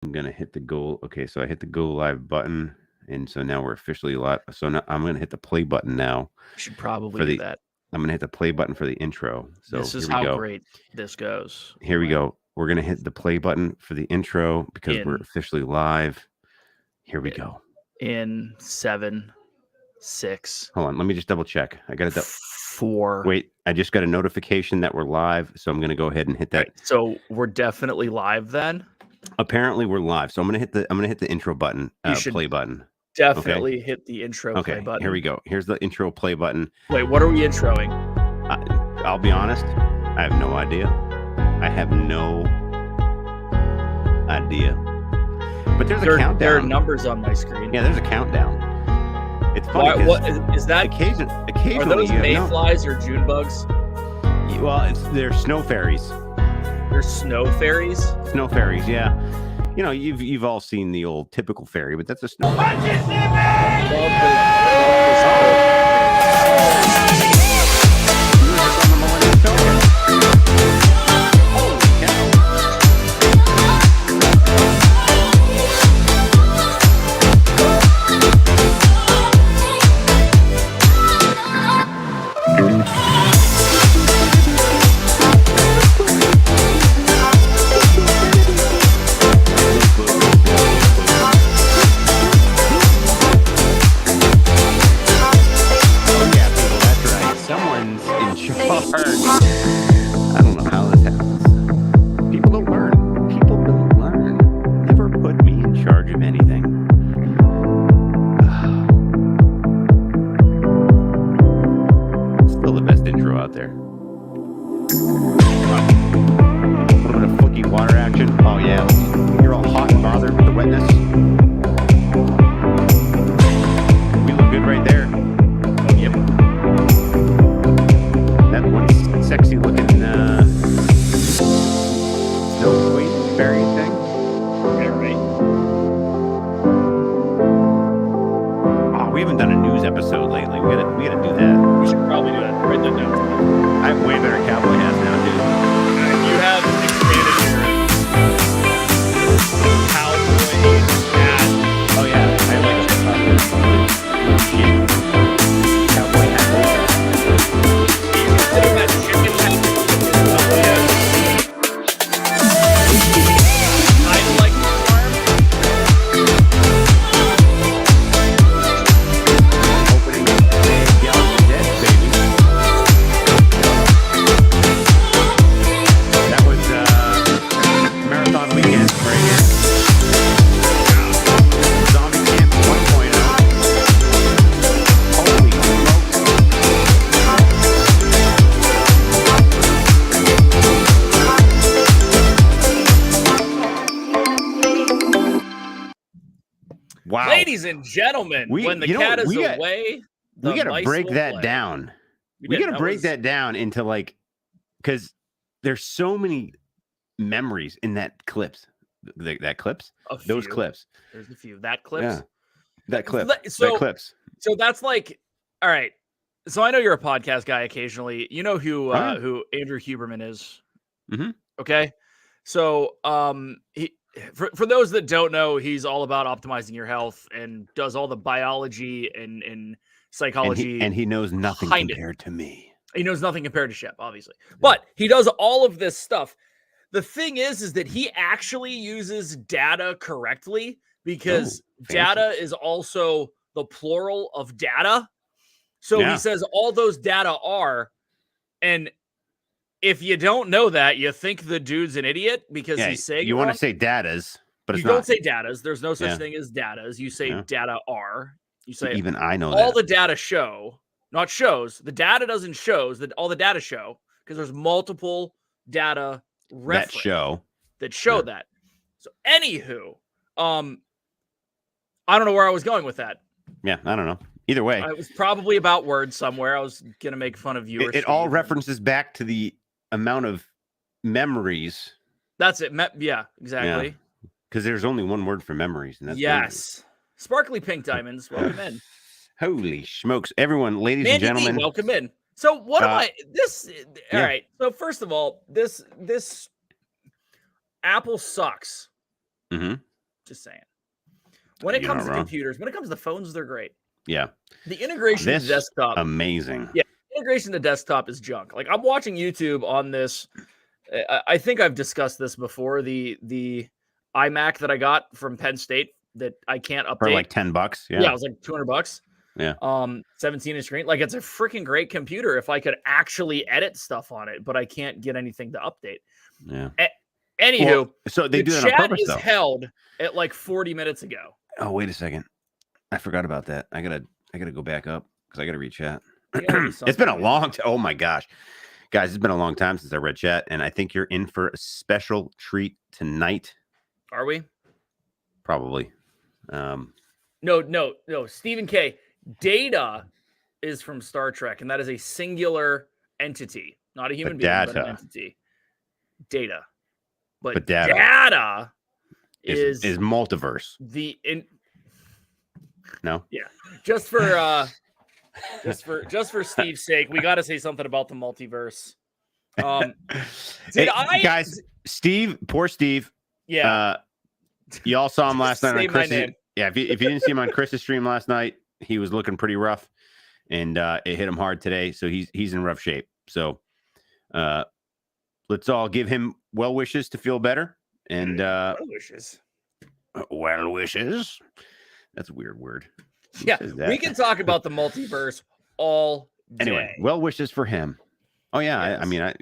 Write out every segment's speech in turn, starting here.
I'm going to hit the go. Okay, so I hit the go live button. And so now we're officially live. So now I'm going to hit the play button now. You should probably do that. I'm going to hit the play button for the intro. So this is here we how go. great this goes. Here we go. We're going to hit the play button for the intro because we're officially live. Here we go. In 7, 6. Hold on. Let me just double check. I got it. 4. Wait, I just got a notification that we're live. So I'm going to go ahead and hit that. So we're definitely live then. Apparently we're live. So I'm going to hit the intro button, play button. Definitely hit the intro play button. Here we go. Here's the intro play button. Wait, what are we introing? I'll be honest. I have no idea. I have no idea. But there's a countdown. There are numbers on my screen. Yeah, there's a countdown. It's funny. What is that? Occasionally, are those mayflies or June bugs? Well, they're snow fairies. They're snow fairies? Snow fairies, yeah. You know, you've all seen the old typical fairy, but that's a snow fairy. I don't know how this happens. People don't learn. People don't learn. Never put me in charge of anything. Still the best intro out there. A little bit of fooky water action. Oh yeah. You're all hot and bothered with the wetness. We look good right there. Yep. That one sexy looking snow queen fairy thing. Yeah, right. Oh, we haven't done a news episode lately. We gotta do that. We should probably do that. Write that down. I have way better cowboy hats now, dude. You have expanded your cowboy hat. Oh yeah, I have like a cowboy hat. Wow. Ladies and gentlemen, when the cat is away, we got to break that down. We got to break that down into like, because there's so many memories in that clips. That clips? Those clips. There's a few. That clips? Yeah. That clip. So, that clips. So that's like, all right. So I know you're a podcast guy occasionally. You know who Andrew Huberman is? Mm-hmm. Okay. So for those that don't know, he's all about optimizing your health and does all the biology and psychology. And he knows nothing compared to me. He knows nothing compared to Shep, obviously. But he does all of this stuff. The thing is that he actually uses data correctly because data is also the plural of data. So he says all those data are, and if you don't know that, you think the dude's an idiot because he's saying you want to say datas, but you don't say datas. There's no such thing as datas. You say data are. You say even I know all the data show, not shows. The data doesn't shows that all the data show because there's multiple data reference that show that. So anywho, I don't know where I was going with that. Yeah, I don't know. Either way, it was probably about words somewhere. I was gonna make fun of viewers. It all references back to the amount of memories. That's it. Yeah, exactly. Because there's only one word for memories, and that's memories. Sparkly pink diamonds. Welcome in. Holy smokes, everyone, ladies and gentlemen, welcome in. So what am I? This all right. So first of all, this Apple sucks. Mm-hmm. Just saying. When it comes to computers, when it comes to phones, they're great. Yeah. The integration to desktop. Amazing. Yeah. Integration to desktop is junk. Like I'm watching YouTube on this. I think I've discussed this before. The iMac that I got from Penn State that I can't update. For like $10. Yeah. Yeah, it was like $200. Yeah. 17-inch screen. Like it's a freaking great computer if I could actually edit stuff on it, but I can't get anything to update. Yeah. Anywho, well, so they do that on purpose, though. Chat is held at like 40 minutes ago. Oh, wait a second. I forgot about that. I gotta go back up because I gotta read chat. It's been a long time. Oh my gosh. Guys, it's been a long time since I read chat, and I think you're in for a special treat tonight. Are we? Probably. No. Stephen K. Data is from Star Trek, and that is a singular entity, not a human being, but an entity. Data. But data is multiverse. No. Yeah. Just for Steve's sake, we got to say something about the multiverse. Guys, poor Steve. Yeah. Y'all saw him last night on Chris's. Yeah, if you didn't see him on Chris's stream last night, he was looking pretty rough, and it hit him hard today. So he's in rough shape. So let's all give him well wishes to feel better. And well wishes. Well wishes. That's a weird word. Yeah, we can talk about the multiverse all day. Anyway, well wishes for him. Oh yeah, yes.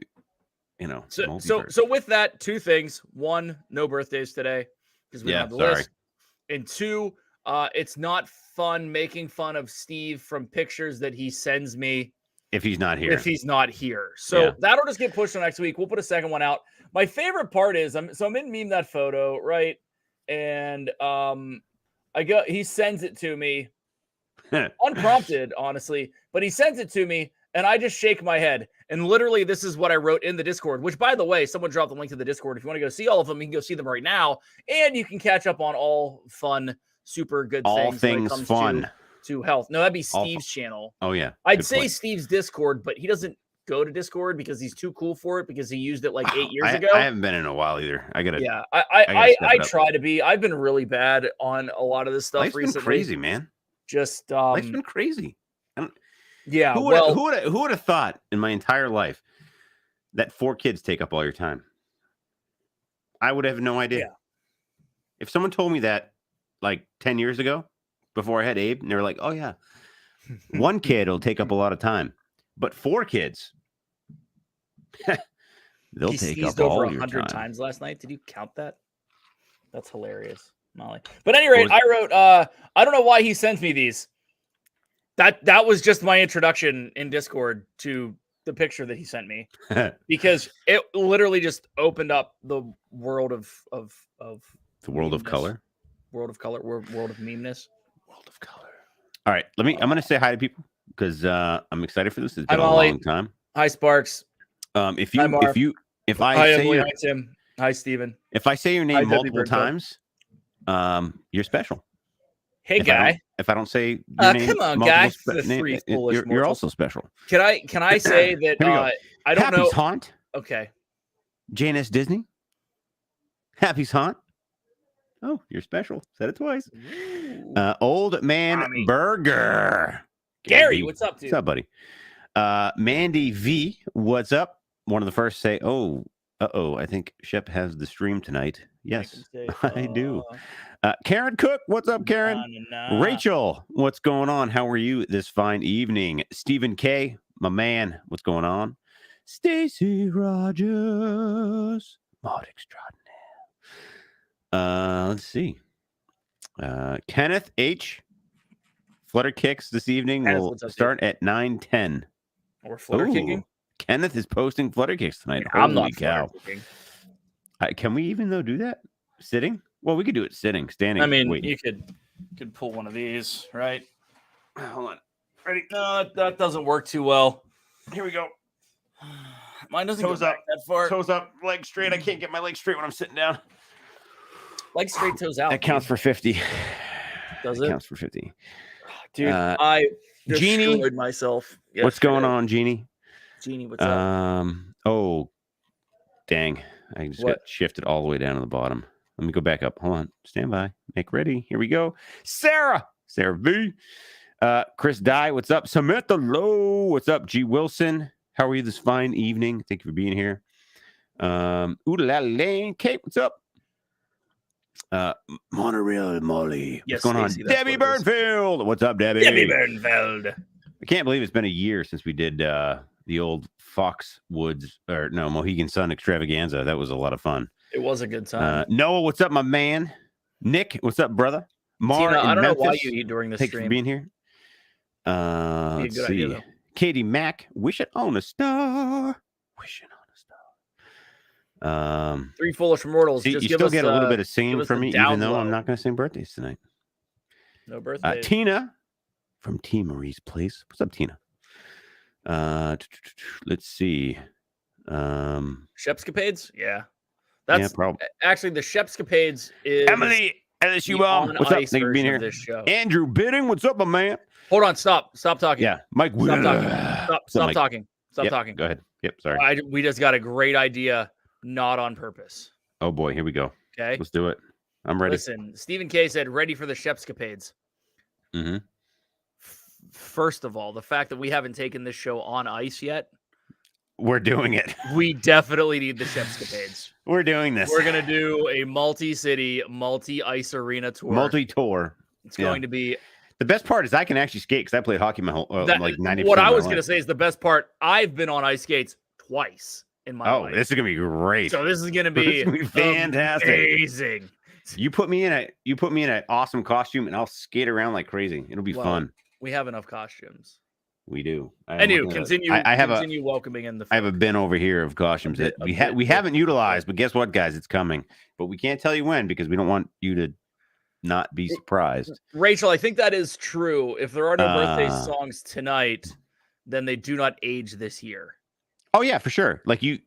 So with that, two things. One, no birthdays today because we don't have the list. And two, it's not fun making fun of Steve from pictures that he sends me if he's not here. So that'll just get pushed to next week. We'll put a second one out. My favorite part is I'm in Meme That Photo, right? And he sends it to me unprompted, honestly, but he sends it to me and I just shake my head. And literally, this is what I wrote in the Discord, which, by the way, someone dropped the link to the Discord. If you want to go see all of them, you can go see them right now. And you can catch up on all fun, super good things. All things fun. To health. No, that'd be Steve's channel. Oh, yeah. I'd say Steve's Discord, but he doesn't go to Discord because he's too cool for it because he used it like 8 years ago. I haven't been in a while either. I try to be. I've been really bad on a lot of this stuff recently. Life's been crazy, man. Just life's been crazy. Yeah. Who would have thought in my entire life that 4 kids take up all your time? I would have no idea. Yeah. If someone told me that like 10 years ago, before I had Abe, and they were like, "Oh yeah, 1 kid will take up a lot of time, but 4 kids, they'll take up all your time." 100 times last night. Did you count that? That's hilarious, Molly. But at any rate, I wrote. I don't know why he sends me these. That was just my introduction in Discord to the picture that he sent me because it literally just opened up the world of the world of color, world of memeness, world of color. All right, I'm going to say hi to people because I'm excited for this. It's been a long time. Hi, Sparks. If I say hi Tim. Hi, Steven. If I say your name multiple times, you're special. Hey, guy. If I don't say your name, come on, guy. You're also special. Can I say that I don't know? Happy's Haunt. Okay. Jane S. Disney. Happy's Haunt. Oh, you're special. Said it twice. Old Man Burger. Gary, what's up, dude? What's up, buddy? Mandy V, what's up? One of the first say, I think Shep has the stream tonight. Yes, I do. Karen Cook, what's up, Karen? Rachel, what's going on? How are you this fine evening? Stephen K, my man, what's going on? Stacy Rogers, mod extraordinaire. Let's see. Kenneth H. Flutter kicks this evening will start at 9:10. Or flutter kicking? Kenneth is posting flutter kicks tonight. I'm not flutter kicking. Can we even though do that? Sitting? Well, we could do it sitting, standing. I mean, you could pull one of these, right? Hold on. Ready? No, that doesn't work too well. Here we go. Mine doesn't go back that far. Toes up, legs straight. I can't get my legs straight when I'm sitting down. Legs straight, toes out. That counts for 50. Does it? Counts for 50. Dude, I destroyed myself. What's going on, Jeannie? Jeannie, what's up? Oh, dang. I just got shifted all the way down to the bottom. Let me go back up. Hold on. Stand by. Make ready. Here we go. Sarah V. Chris Dye, what's up? Samantha Lowe, what's up? G. Wilson, how are you this fine evening? Thank you for being here. Oodalala Lane, Kate, what's up? Monorail Molly, Yes, what's going Stacey, on? Debbie Burnfield, what's up, Debbie? Debbie Burnfield. I can't believe it's been a year since we did the old Mohegan Sun extravaganza. That was a lot of fun. It was a good time. Noah, what's up, my man? Nick, what's up, brother? Mar Tina, I don't Memphis, know why you eat during this thanks stream. for being here. Let's see. Idea, Katie Mack, wishing on a star. Wishing on a star. 3 Foolish Mortals. See, just you give still us, get a little bit of singing from me, even though low. I'm not going to sing birthdays tonight. No birthdays. Tina from T. Marie's Place. What's up, Tina? Let's see. Shep's Capades? Yeah. That's probably. Actually, the Shep's Capades is Emily LSU Bomb. What's up? Thank you for being here. This show. Andrew Bidding. What's up, my man? Hold on. Stop talking. Yeah. Mike. Stop talking. Stop talking. Stop Yep, talking. Go ahead. Yep. Sorry. We just got a great idea, not on purpose. Oh, boy. Here we go. Okay. Let's do it. I'm ready. Listen, Stephen K said, ready for the Shep's Capades. Mm-hmm. First of all, the fact that we haven't taken this show on ice yet. We're doing it. We definitely need the Shep's Capades. We're doing this. We're going to do a multi-city, multi-ice arena tour. Multi-tour. It's going to be... The best part is I can actually skate because I played hockey my whole, like 90%. What I was going to say is the best part, I've been on ice skates twice in my life. Oh, this is going to be great. So this is going to be fantastic. Amazing. You put me in an awesome costume and I'll skate around like crazy. It'll be fun. We have enough costumes. We do. Continue welcoming in the folk. I have a bin over here of costumes that we haven't utilized, but guess what, guys? It's coming. But we can't tell you when because we don't want you to not be surprised. Rachel, I think that is true. If there are no birthday songs tonight, then they do not age this year. Oh yeah, for sure. Like you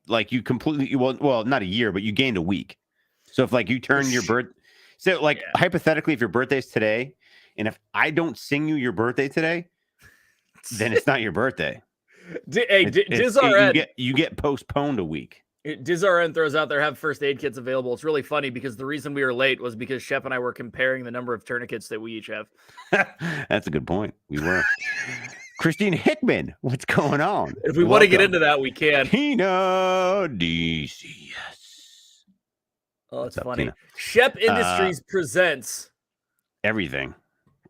completely well, not a year, but you gained a week. So if like you turn your hypothetically, if your birthday's today, and if I don't sing you your birthday today, then it's not your birthday. You get postponed a week. DizRN throws out there, have first aid kits available. It's really funny because the reason we were late was because Shep and I were comparing the number of tourniquets that we each have. That's a good point. We were. Christine Hickman, what's going on? If we want to get into that, we can. Tina DCS. Oh, that's funny. Tina? Shep Industries presents everything.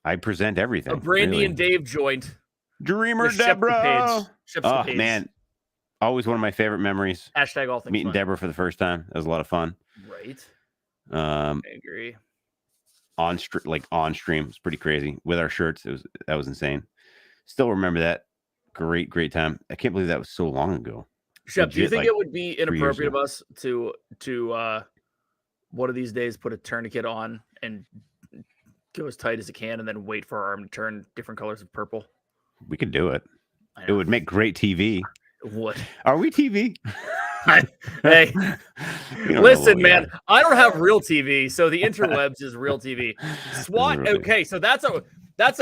I present everything. A Brandy and Dave joint. Dreamer Deborah. Shep's Capades. Man. Always one of my favorite memories. Hashtag all things meeting fun. Deborah for the first time. That was a lot of fun. Right. I agree. On stream, it's pretty crazy with our shirts. That was insane. Still remember that. Great time. I can't believe that was so long ago. Shep, do you think it would be inappropriate of us to one of these days put a tourniquet on and go as tight as it can and then wait for our arm to turn different colors of purple? We could do it. It would make great TV. What? Are we TV? Hey, listen, man. I don't have real TV, so the interwebs is real TV. Swan. Okay, so that's a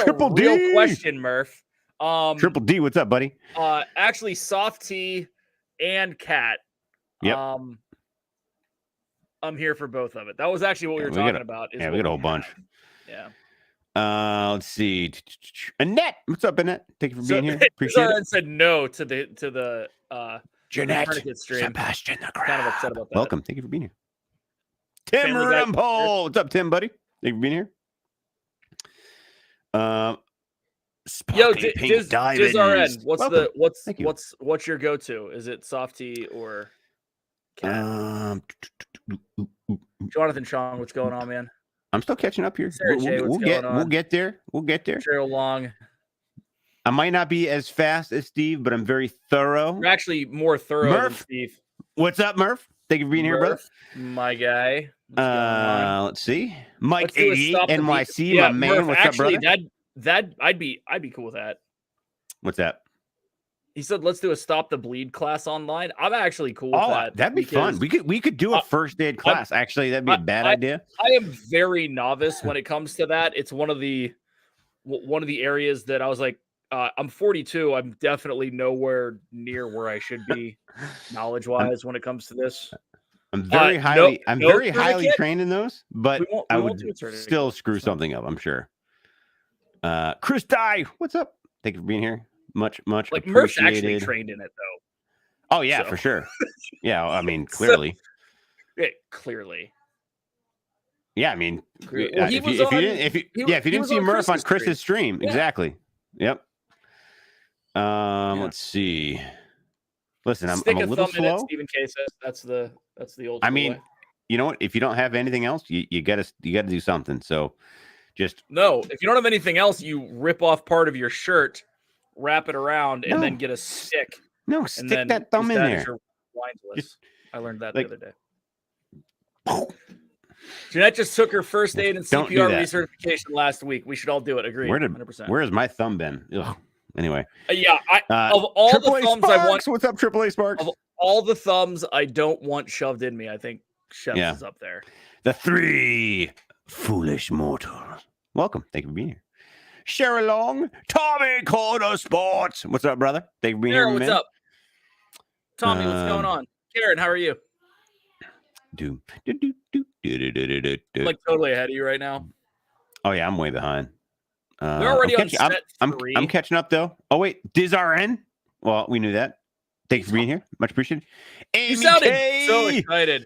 Triple real D. question, Murph. Triple D, what's up, buddy? Actually, Soft T and Cat. Yep. I'm here for both of it. That was actually what we were talking about. Yeah, we got a whole bunch. Yeah. Let's see. Annette, what's up, Annette? Thank you for being here. Appreciate it. Said no to the Jeanette stream. Sebastian the crowd. Kind of upset about that. Welcome. Thank you for being here. Tim Rempole. What's up, Tim, buddy? Thank you for being here. Yo, DizRN, what's your go-to? Is it Softy or Cat? Jonathan Chong, what's going on, man? I'm still catching up here. We'll get there. Trail Long. I might not be as fast as Steve, but I'm very thorough. You're actually more thorough than Steve. What's up, Murph? Thank you for being here, brother. My guy. Let's see. Mike 88 NYC, my man. Murph, what's actually, up, brother? That I'd be cool with that. What's that? He said, "Let's do a Stop the Bleed class online." I'm actually cool with that. That'd be fun. We could do a first aid class. Actually, that'd be a bad idea. I am very novice when it comes to that. It's one of the areas that I was like, I'm 42. I'm definitely nowhere near where I should be knowledge-wise when it comes to this. I'm very highly tourniquet? trained in those, but I would still screw It's something up, I'm sure. Chris Dye, what's up? Thank you for being here. Much like appreciated. Murph's actually trained in it though. Oh yeah, for sure. Yeah, I mean, clearly. Clearly. Yeah, I mean, Well, if you didn't see Murph on Chris's stream, exactly. Yep. Let's see. Listen, I'm a little slow. Stephen K says that's the old. I mean, you know what? If you don't have anything else, you gotta do something. So, just no. If you don't have anything else, you rip off part of your shirt, wrap it around, and then get a stick. No, stick that thumb in there. I learned that the other day. Jeanette just took her first aid and CPR recertification last week. We should all do it. Agree. 100%. Where's my thumb been? Ugh. Anyway. Of all the thumbs Sparks, I want. What's up, AAA Sparks? Of all the thumbs I don't want shoved in me, I think Shep's is up there. The 3 foolish mortals. Welcome. Thank you for being here. Share along. Tommy Corner Sports. What's up, brother? Thank you for being here. What's up? Tommy, what's going on? Karen, how are you? I'm like totally ahead of you right now. Oh yeah, I'm way behind. We're already on set 3. I'm catching up though. Oh wait, DizRN. Well, we knew that. Thanks for being here. Much appreciated. Amy you sounded K. so excited.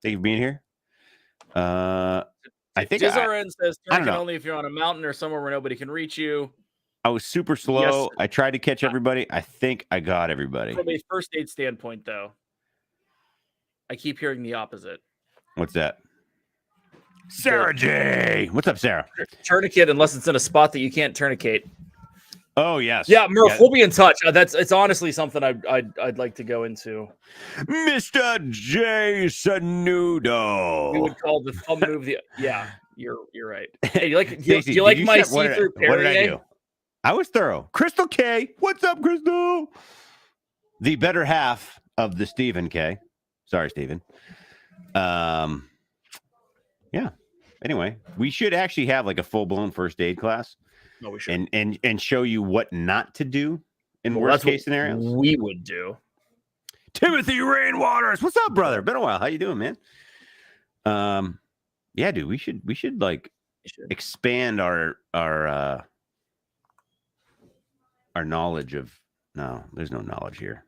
Thank you for being here. I think DizRN says turn only if you're on a mountain or somewhere where nobody can reach you. I was super slow. Yes. I tried to catch everybody. I think I got everybody. From a first aid standpoint, though, I keep hearing the opposite. What's that? Sarah J. What's up, Sarah? Tourniquet, unless it's in a spot that you can't tourniquet. Oh yes. Yeah, Murph, we'll be in touch. It's honestly something I'd like to go into. Mr. J. Sanudo. We would call the thumb move the. Yeah, you're right. Hey, you like do you like my see-through Perrier? What did I do? I was thorough. Crystal K. What's up, Crystal? The better half of the Stephen K. Sorry, Stephen. Yeah. Anyway, we should actually have like a full-blown first aid class. No, we should. And show you what not to do in worst case scenarios. We would do. Timothy Rainwaters. What's up, brother? Been a while. How you doing, man? Yeah, dude, we should expand our knowledge of. No, there's no knowledge here.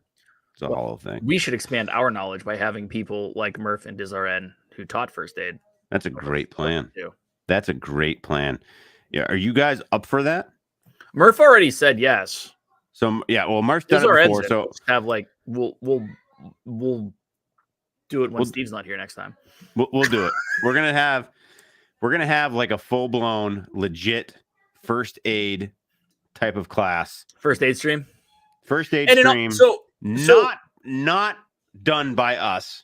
It's a hollow thing. We should expand our knowledge by having people like Murph and DizRN who taught first aid. That's a great plan. That's a great plan. Yeah, are you guys up for that? Murph already said yes. So yeah, well, Murph's done it before. So have like we'll do it when Steve's not here next time. We'll do it. We're gonna have like a full blown legit first aid type of class. First aid stream. First aid stream. Not done by us.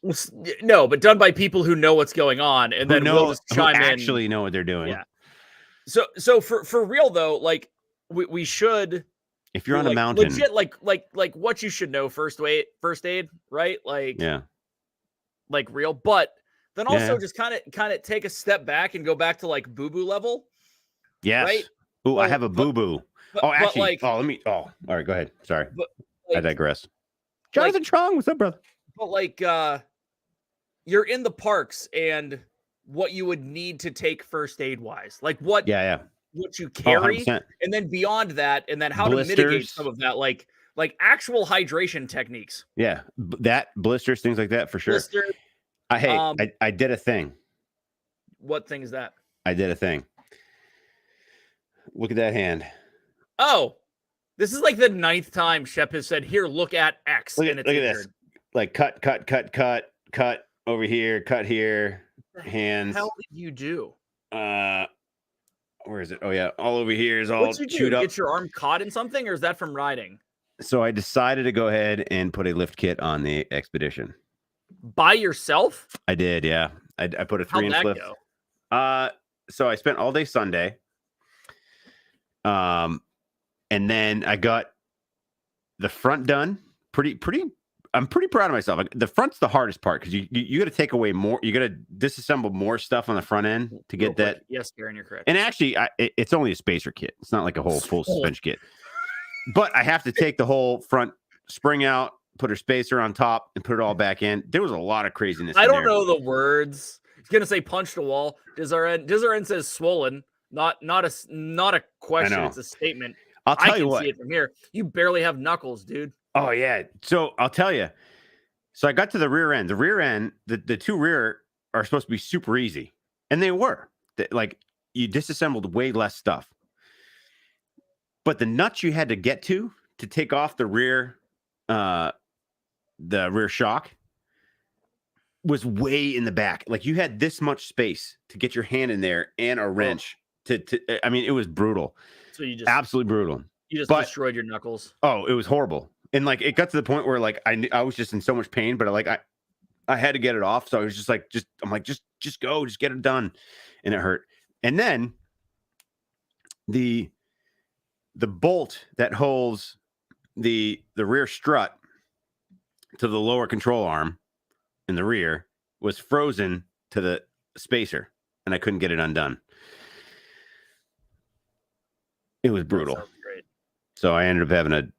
No, but done by people who know what's going on, and then we'll just chime in. Actually know what they're doing. Yeah. So for real though, like we should. If you're on a mountain, legit, like what you should know first aid, right? Like like real, but then also just kind of take a step back and go back to like boo boo level. Yes. Right. Oh, I have a boo boo. Oh, actually, all right, go ahead. Sorry, I digress. Jonathan Trong, what's up, brother? But like, you're in the parks, and what you would need to take first aid wise, like what you carry, and then beyond that, and then how to mitigate some of that, like actual hydration techniques. Yeah, that blisters, things like that for sure. Blisters, I did a thing. What thing is that? I did a thing. Look at that hand. Oh, this is like the 9th time Shep has said, "Here, look at X." Look at this. Like cut over here, cut here. Hands. How did you do? Where is it? Oh yeah, all over here is all chewed up. Get your arm caught in something, or is that from riding? So I decided to go ahead and put a lift kit on the expedition. By yourself? I did, yeah. I put a 3-inch lift. Go? So I spent all day Sunday. And then I got the front done. I'm pretty proud of myself. The front's the hardest part because you got to take away more. You got to disassemble more stuff on the front end to get that. Yes, Karen, you're correct. And actually, it's only a spacer kit. It's not like a whole full suspension kit. But I have to take the whole front spring out, put her spacer on top, and put it all back in. There was a lot of craziness. I don't know the words. He's gonna say punch the wall. Dizarn says swollen. Not a question. It's a statement. I'll tell you what. what. See it from here. You barely have knuckles, dude. Oh yeah. So I'll tell you. So I got to the rear end. The rear end, the two rear are supposed to be super easy, and they were. Like you disassembled way less stuff. But the nuts you had to get to take off the rear shock was way in the back. Like you had this much space to get your hand in there and a wrench I mean, it was brutal. So you just absolutely brutal. You just destroyed your knuckles. Oh, it was horrible. And like it got to the point where like I was just in so much pain, but I had to get it off. So I was just like, I'm like, just go, just get it done. And it hurt. And then the bolt that holds the rear strut to the lower control arm in the rear was frozen to the spacer, and I couldn't get it undone. It was brutal. That sounds great. So I ended up having to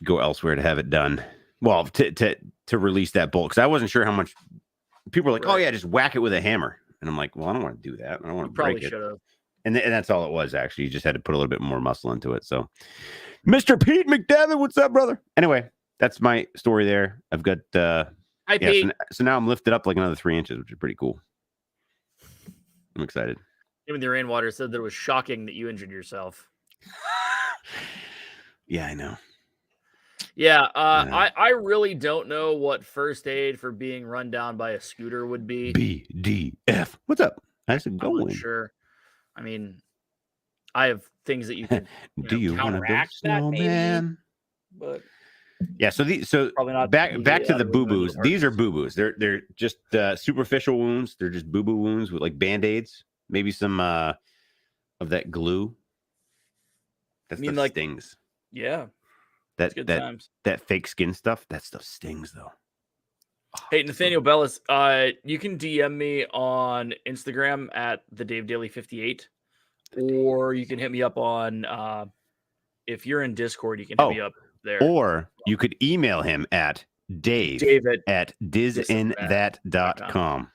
go elsewhere to have it done. Well, to release that bolt, because I wasn't sure how much. People were like, "Oh yeah, just whack it with a hammer," and I'm like, "Well, I don't want to do that. I don't want to break it." Should have. And that's all it was, actually. You just had to put a little bit more muscle into it. So, Mr. Pete McDevitt, what's up, brother? Anyway, that's my story there. I've got, Hi, Pete. So now I'm lifted up like another 3 inches, which is pretty cool. I'm excited. Even the rainwater said that it was shocking that you injured yourself. Yeah, I know. Yeah, I really don't know what first aid for being run down by a scooter would be. BDF. What's up? How's it going? I'm not sure. I mean, I have things that you can do you want to go snowman? But yeah, so probably not back to the boo-boos. These are boo-boos. They're just superficial wounds. They're just boo-boo wounds with like band-aids, maybe some of that glue. That stuff like stings. Yeah. That fake skin stuff, that stuff stings though. Hey, Nathaniel Bellis, you can DM me on Instagram at the Dave Daily 58, or you can hit me up on if you're in Discord, you can hit me up there. Or you could email him at David at disinThat.com.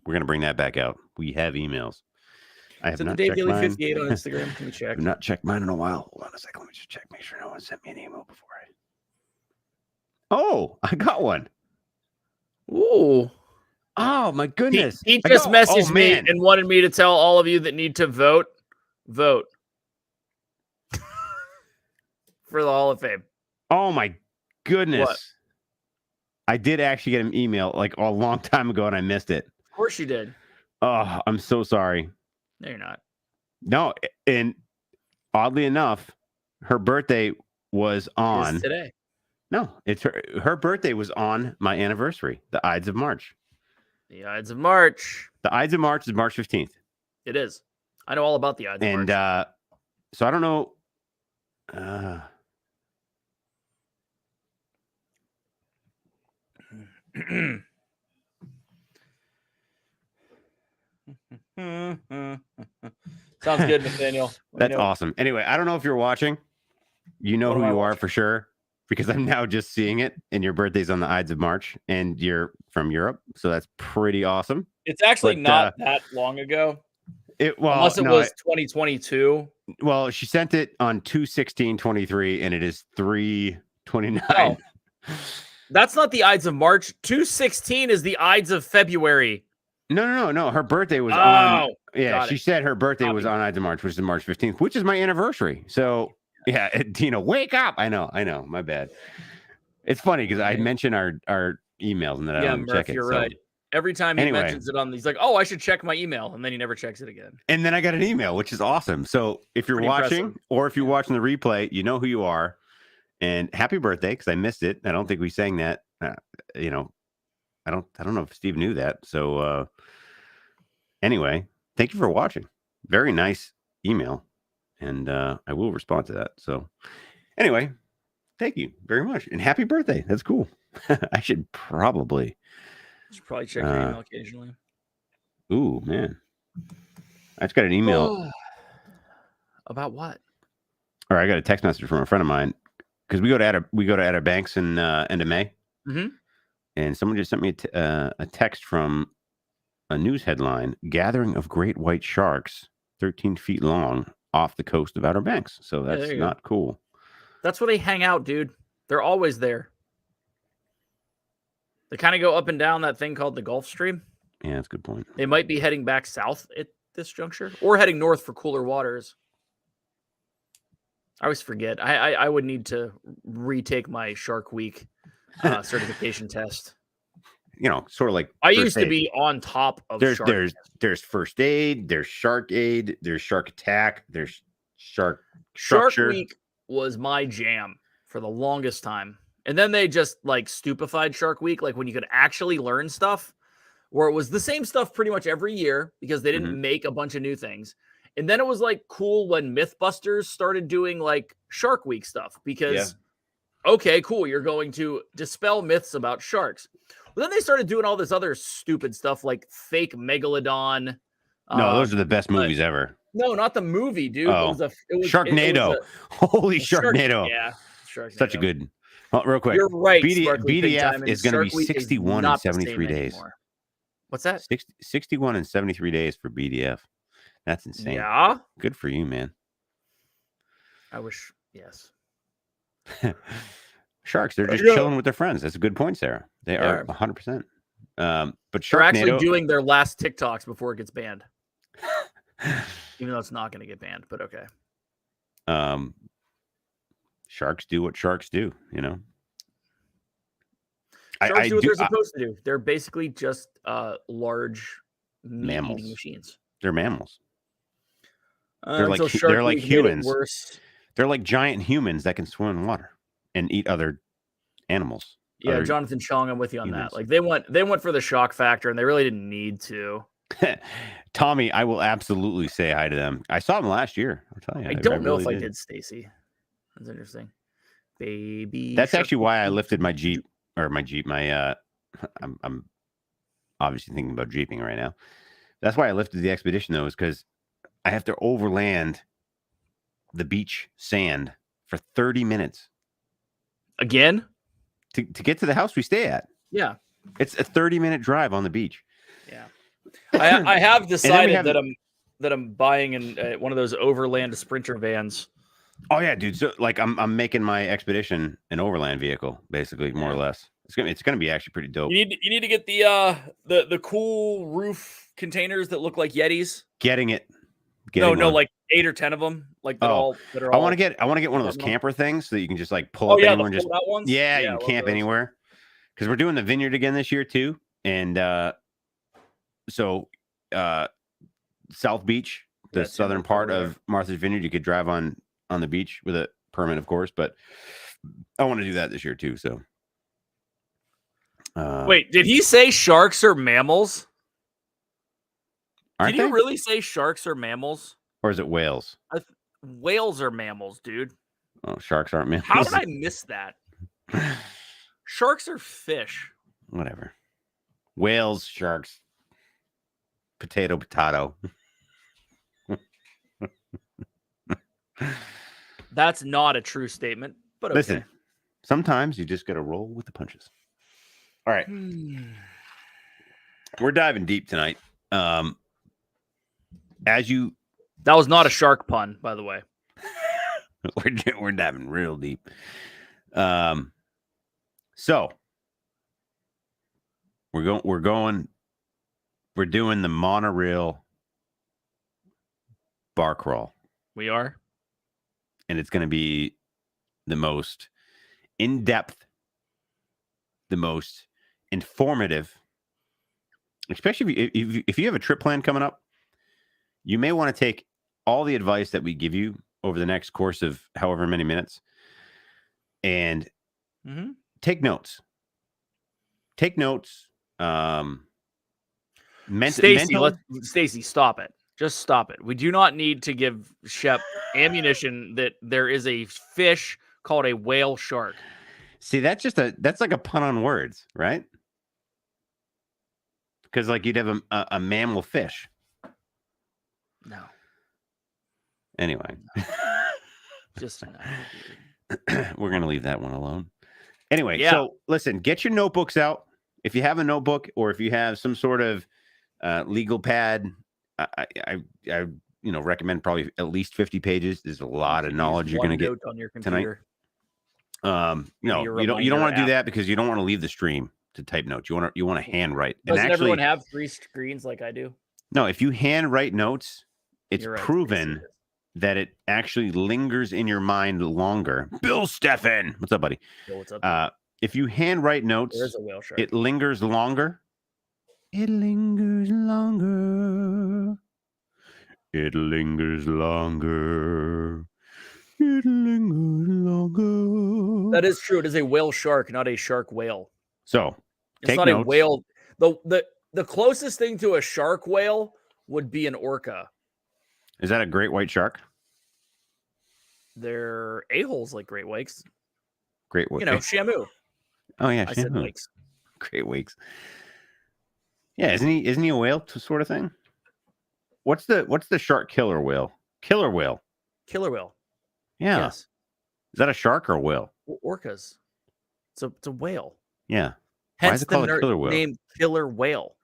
We're gonna bring that back out. We have emails. I have not Dave checked Daily mine. 58 on Instagram. Can we check? I've not checked mine in a while. Hold on a second. Let me just check. Make sure no one sent me an email before Oh, I got one. Ooh. Oh, my goodness. He just messaged me and wanted me to tell all of you that need to vote for the Hall of Fame. Oh, my goodness. What? I did actually get an email like a long time ago and I missed it. Of course you did. Oh, I'm so sorry. No, you're not. No, and oddly enough, her birthday was on today. No, it's her birthday was on my anniversary, the Ides of March. The Ides of March. The Ides of March is March 15th. It is. I know all about the Ides of March. And so I don't know. Sounds good, Nathaniel. That's awesome. Anyway, I don't know if you're watching. You know who you are for sure, because I'm now just seeing it, and your birthday's on the Ides of March, and you're from Europe, so that's pretty awesome. It's actually not that long ago. Unless it was 2022. Well, she sent it on 2/16/23, and it is 3/29. Oh, that's not the Ides of March. 2/16 is the Ides of February. No. Her birthday was on. Yeah, she said her birthday was on Ides of March, which is March 15th, which is my anniversary. So, yeah, wake up. I know. My bad. It's funny because I mentioned our emails and then I don't check it. You're right. Every time he mentions it he's like, "Oh, I should check my email," and then he never checks it again. And then I got an email, which is awesome. So if you're watching or if you're watching the replay, you know who you are. And happy birthday, because I missed it. I don't think we sang that. I don't know if Steve knew that. So anyway, thank you for watching. Very nice email, and I will respond to that. So anyway, thank you very much, and happy birthday. That's cool. I should probably check your email occasionally. Ooh, man. I just got an email. About what? Or I got a text message from a friend of mine because we go to Outer Banks in end of May, and someone just sent me a text from a news headline: "Gathering of great white sharks, 13 feet long, off the coast of Outer Banks." So that's not cool. That's where they hang out, dude. They're always there. They kind of go up and down that thing called the Gulf Stream. Yeah, that's a good point. They might be heading back south at this juncture, or heading north for cooler waters. I always forget. I would need to retake my Shark Week certification test. Sort of like I used to be on top of there's first aid, there's shark aid, there's shark attack, there's shark structure. Shark Week was my jam for the longest time. And then they just like stupefied Shark Week, like when you could actually learn stuff, where it was the same stuff pretty much every year because they didn't make a bunch of new things. And then it was like cool when Mythbusters started doing like Shark Week stuff because, okay, cool, you're going to dispel myths about sharks. But then they started doing all this other stupid stuff like fake Megalodon. No, those are the best movies ever. No, not the movie, dude. Oh. It was Sharknado. Holy Sharknado. Yeah. Sharknado. Such a good. Well, real quick. You're right. BDF is going to be 61 and 73 days. Anymore. What's that? 61 and 73 days for BDF. That's insane. Yeah. Good for you, man. I wish. Yes. Sharks, they're just chilling with their friends. That's a good point, Sarah. They are 100%. But they're actually doing their last TikToks before it gets banned. Even though it's not going to get banned, but okay. Sharks do what sharks do, Sharks do what they're supposed to do. They're basically just large mammals. Machines. They're mammals. They're like humans. They're like giant humans that can swim in water and eat other animals. Yeah, Jonathan Chong, I'm with you on that. Like they went for the shock factor, and they really didn't need to. Tommy, I will absolutely say hi to them. I saw them last year. I'll tell you. I don't know if I did, Stacy. That's interesting. Baby. That's actually why I lifted my Jeep. I'm obviously thinking about Jeeping right now. That's why I lifted the Expedition, though, is because I have to overland the beach sand for 30 minutes. Again? To get to the house we stay at. Yeah. It's a 30-minute drive on the beach. Yeah. I have decided that I'm buying one of those overland Sprinter vans. Oh yeah, dude. So like I'm making my Expedition an overland vehicle, basically, more or less. It's gonna be actually pretty dope. You need to get the cool roof containers that look like Yetis. No, like 8 or 10 of them. Like that all. I want to get one of those camper things so that you can just like pull up anywhere and just ones? Yeah, you can camp anywhere. Because we're doing the vineyard again this year too, and South Beach, the southern part of Martha's Vineyard, you could drive on the beach with a permit, of course, but I want to do that this year too. So, wait, did he say sharks are mammals? Did you really say sharks are mammals? Or is it whales? Whales are mammals, dude. Oh, sharks aren't mammals. How did I miss that? Sharks are fish. Whatever. Whales, sharks, potato. That's not a true statement, but okay. Listen, sometimes you just got to roll with the punches. All right. We're diving deep tonight. That was not a shark pun, by the way. we're diving real deep. So we're doing the monorail bar crawl. We are. And it's going to be the most in-depth, the most informative, especially if you have a trip plan coming up. You may want to take all the advice that we give you over the next course of however many minutes and take notes. Take notes. Stacy, stop it. Just stop it. We do not need to give Shep ammunition that there is a fish called a whale shark. See, that's like a pun on words, right? Because like you'd have a mammal fish. No. Anyway. Just no. We're going to leave that one alone. Anyway, so listen, get your notebooks out. If you have a notebook or if you have some sort of legal pad, I recommend probably at least 50 pages. There's a lot of knowledge you're going to get on your computer tonight. No, you don't want to do that because you don't want to leave the stream to type notes. You want to handwrite. Doesn't everyone have 3 screens like I do? No, if you handwrite notes, it's proven that it actually lingers in your mind longer. Bill Steffen, what's up, buddy? Yo, what's up? If you handwrite notes, there's a whale shark. It lingers longer. It lingers longer. It lingers longer. It lingers longer. That is true. It is a whale shark, not a shark whale. So it's not notes. A whale. The closest thing to a shark whale would be an orca. Is that a great white shark? They're a-holes like great whites. Great white. Shamu. Oh yeah, I said wakes. Great wakes. Yeah, isn't he a whale sort of thing? What's the shark killer whale? Killer whale. Killer whale. Yeah. Yes. Is that a shark or a whale? Orcas. It's a whale. Yeah. Hence Why is it called a killer whale? Name killer whale.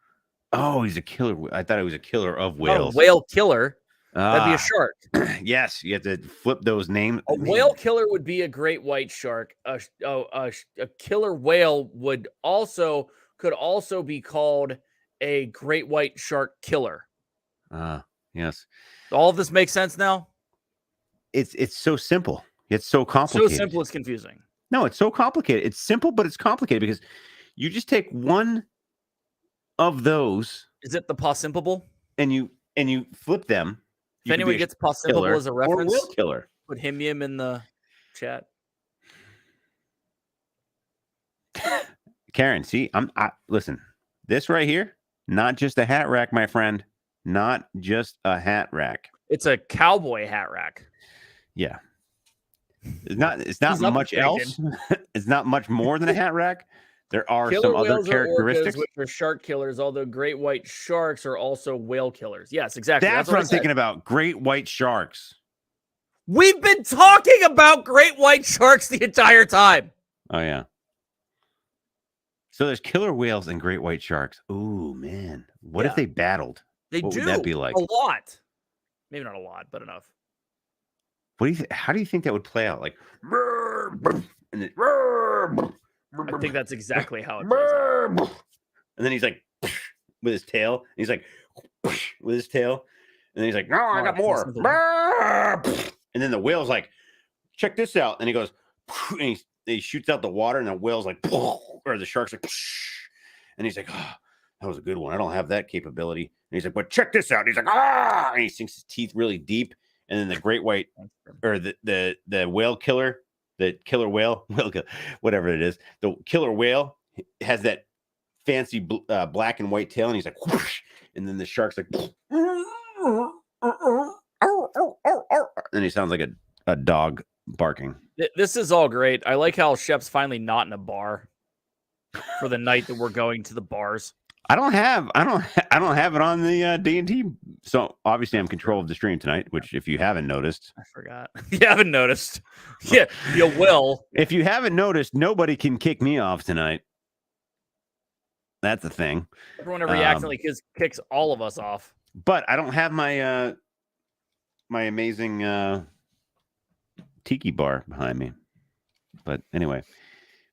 Oh, he's a killer. I thought he was a killer of whales. A whale killer. That'd be a shark. Yes, you have to flip those names. A whale killer would be a great white shark. A killer whale could also be called a great white shark killer. Yes. All of this makes sense now? It's so simple. It's so complicated. So simple it's confusing. No, it's so complicated. It's simple, but it's complicated because you just take one of those. Is it the possimpable? And you flip them. If anyone gets possimpable as a reference, or whale killer. Put him in the chat. Karen, see, listen. This right here, not just a hat rack, my friend. Not just a hat rack. It's a cowboy hat rack. Yeah. It's not much else. It's not much more than a hat rack. There are some other characteristics. Which are shark killers, although great white sharks are also whale killers. Yes, exactly. That's what I'm thinking about. Great white sharks. We've been talking about great white sharks the entire time. Oh, yeah. So there's killer whales and great white sharks. Ooh, man. What if they battled? What would that be like? A lot. Maybe not a lot, but enough. What do you how do you think that would play out? Like, and then, I think that's exactly how it plays out. And then he's like, with his tail. And he's like, with his tail. And then he's like, no, I got more. And then the whale's like, check this out. And he goes, and he shoots out the water. And the whale's like, or the shark's like, and he's like, oh, that was a good one. I don't have that capability. And he's like, but check this out. And he's like, ah, and he sinks his teeth really deep. And then the great white, or the whale killer, the killer whale, whatever it is, the killer whale has that fancy black and white tail, and he's like, whoosh, and then the shark's like, and he sounds like a dog barking. This is all great. I like how Shep's finally not in a bar for the night that we're going to the bars. I don't have it on the D&T. So obviously I'm in control of the stream tonight, which if you haven't noticed. I forgot. You haven't noticed. Yeah, you will. If you haven't noticed, nobody can kick me off tonight. That's the thing. Everyone ever accidentally kicks all of us off. But I don't have my my amazing tiki bar behind me. But anyway,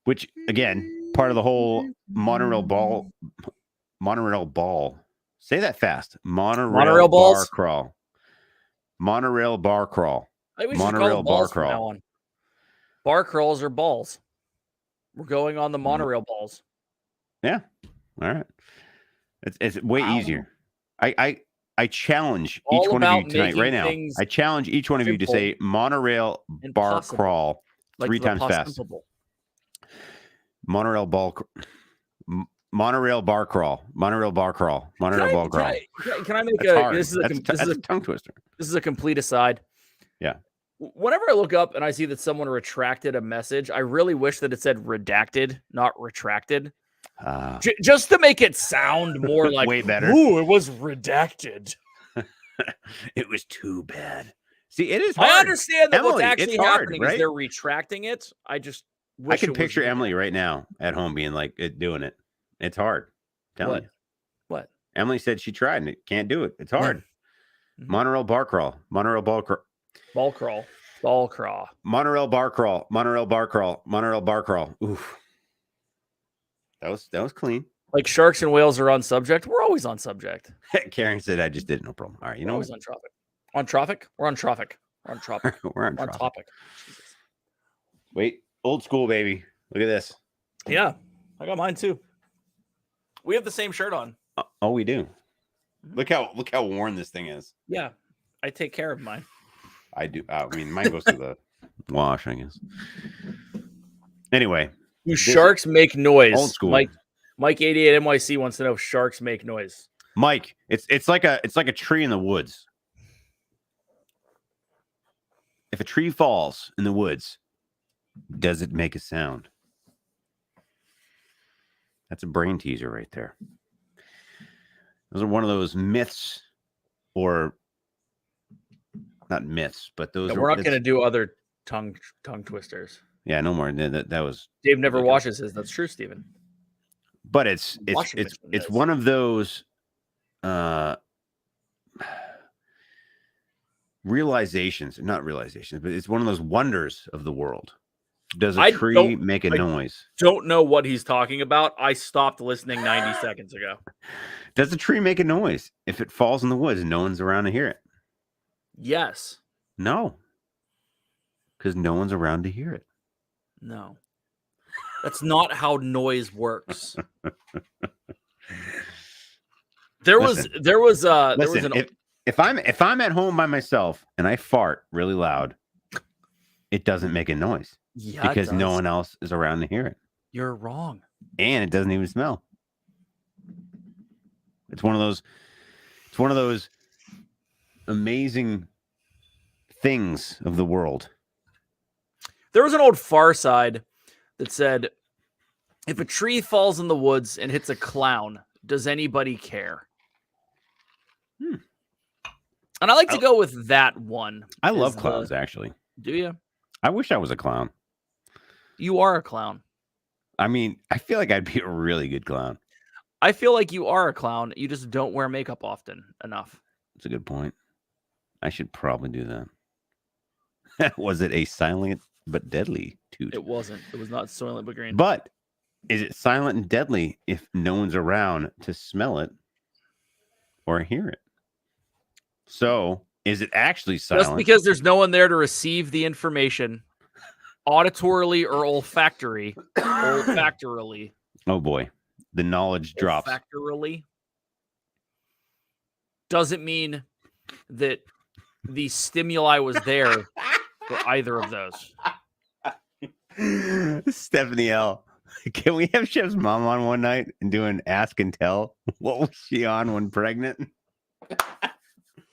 which again, part of the whole Monorail ball. Say that fast. Monorail bar crawl. Monorail bar crawl. Monorail bar crawl. Bar crawls are balls. We're going on the monorail balls. Yeah. All right. It's way easier. I challenge each one of you tonight, right now. I challenge each one of you to say monorail bar crawl 3 times fast. Monorail bar crawl. Monorail bar crawl. Monorail bar crawl. Can I make this is a tongue twister. This is a complete aside. Yeah. Whenever I look up and I see that someone retracted a message, I really wish that it said redacted, not retracted. Just to make it sound more like way better. Ooh, it was redacted. It was too bad. See, it is hard. I understand that Emily, what's actually happening right? is they're retracting it. I just I can picture Emily right now at home being like doing it. It's hard. Telling you. What? Emily said she tried and it can't do it. It's hard. Monorail bar crawl. Monorail ball crawl. Ball crawl. Ball crawl. Monorail bar crawl. Monorail bar crawl. Monorail bar crawl. Oof. That was clean. Like sharks and whales are on subject. We're always on subject. Karen said I just did it. No problem. All right. You know always on topic. On traffic? We're on traffic. We're on topic. We're on topic. Jesus. Wait. Old school, baby. Look at this. Yeah. I got mine too. We have the same shirt on. Oh, we do. Look how worn this thing is. Yeah. I take care of mine. I do. I mean, mine goes to the wash, I guess. Anyway. Do sharks make noise? Old school. Mike 88 NYC wants to know if sharks make noise. Mike, it's like a tree in the woods. If a tree falls in the woods, does it make a sound? That's a brain teaser right there. Those are one of those myths, or not myths, but those. We're not going to do other tongue twisters. Yeah, no more. That was. Dave never washes his. That's true, Steven. But it's one of those realizations, not realizations, but it's one of those wonders of the world. Does a tree make a noise? Don't know what he's talking about. I stopped listening 90 seconds ago. Does a tree make a noise if it falls in the woods and no one's around to hear it? Yes. No. Because no one's around to hear it. No. That's not how noise works. If I'm at home by myself and I fart really loud, it doesn't make a noise. Yeah, because no one else is around to hear it. You're wrong. And it doesn't even smell. It's one of those amazing things of the world. There was an old Far Side that said, if a tree falls in the woods and hits a clown, does anybody care? And I like to go with that one. I love clowns, actually. Do you? I wish I was a clown. You are a clown. I mean, I feel like I'd be a really good clown. I feel like you are a clown. You just don't wear makeup often enough. That's a good point. I should probably do that. Was it a silent but deadly toot? It wasn't. It was not silent but green. But is it silent and deadly if no one's around to smell it or hear it? So, is it actually silent? Just because there's no one there to receive the information, auditorily or olfactorily. Oh boy, the knowledge drops. Olfactorily doesn't mean that the stimuli was there for either of those. Stephanie L. Can we have Chef's mom on one night and do an ask and tell? What was she on when pregnant?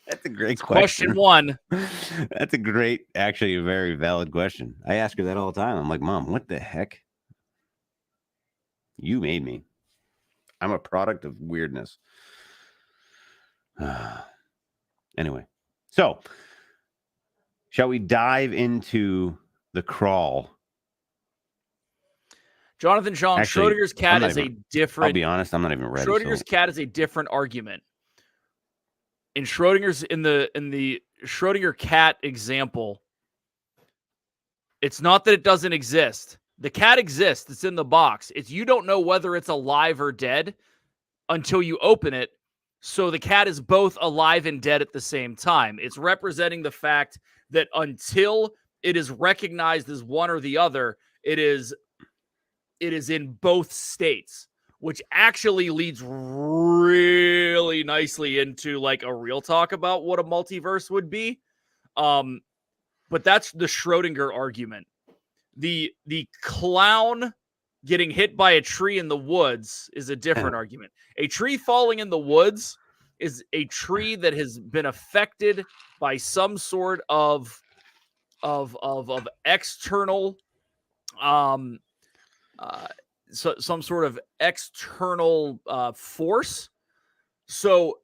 That's a great question. Question one. That's actually a very valid question. I ask her that all the time. I'm like, Mom, what the heck? You made me. I'm a product of weirdness. Anyway, so shall we dive into the crawl? Jonathan Jean, Schrodinger's cat is a different. I'll be honest, I'm not even ready. Schrodinger's cat is a different argument. In Schrodinger's in the Schrodinger cat example, it's not that it doesn't exist. The cat exists. It's in the box. It's you don't know whether it's alive or dead until you open it. So the cat is both alive and dead at the same time. It's representing the fact that until it is recognized as one or the other, it is in both states, which actually leads really nicely into like a real talk about what a multiverse would be. But that's the Schrodinger argument. The clown getting hit by a tree in the woods is a different argument. A tree falling in the woods is a tree that has been affected by some sort of external some sort of external force. So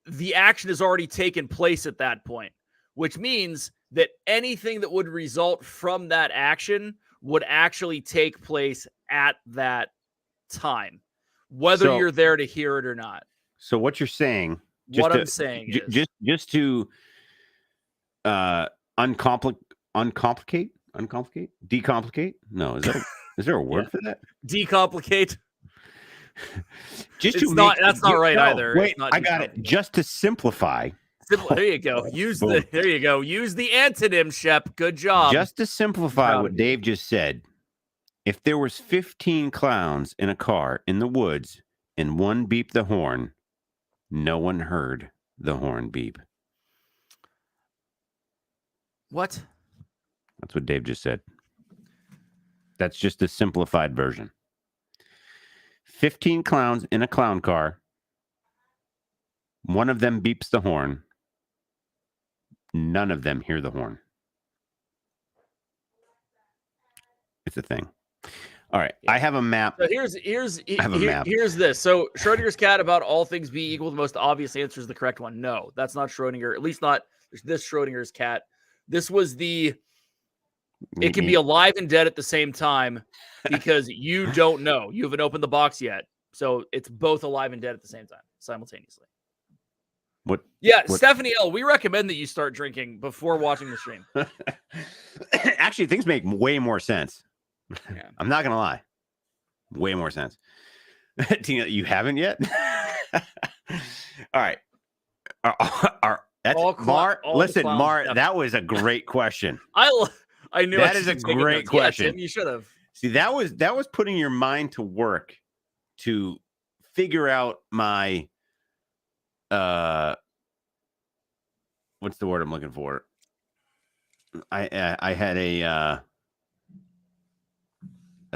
the action has already taken place at that point. which means that anything that would result from that action would actually take place at that time, whether you're there to hear it or not. So what you're saying, I'm saying is just to decomplicate. No, is there a word for that? Decomplicate. Just it's not. That's not right either. Wait, I got it. Just to simplify. There you go. There you go. Use the antonym, Shep. Good job. Just to simplify what Dave just said, if there was 15 clowns in a car in the woods and one beeped the horn, no one heard the horn beep. What? That's what Dave just said. That's just a simplified version. 15 clowns in a clown car. One of them beeps the horn. None of them hear the horn. It's a thing. All right. Yeah. I have a map. So here's this. So Schrodinger's cat, about all things being equal, the most obvious answer is the correct one. No, that's not Schrodinger. At least not this Schrodinger's cat. This was it can be alive and dead at the same time because you don't know. You haven't opened the box yet. So it's both alive and dead at the same time, simultaneously. What? Yeah, Stephanie L., we recommend that you start drinking before watching the stream. Actually, things make way more sense. Yeah. I'm not going to lie. Way more sense. Tina, you haven't yet? All right. Listen, Mar, that was a great question. I knew that is a great question. Yeah, Tim, you should have. See, that was putting your mind to work to figure out my what's the word I'm looking for? I had a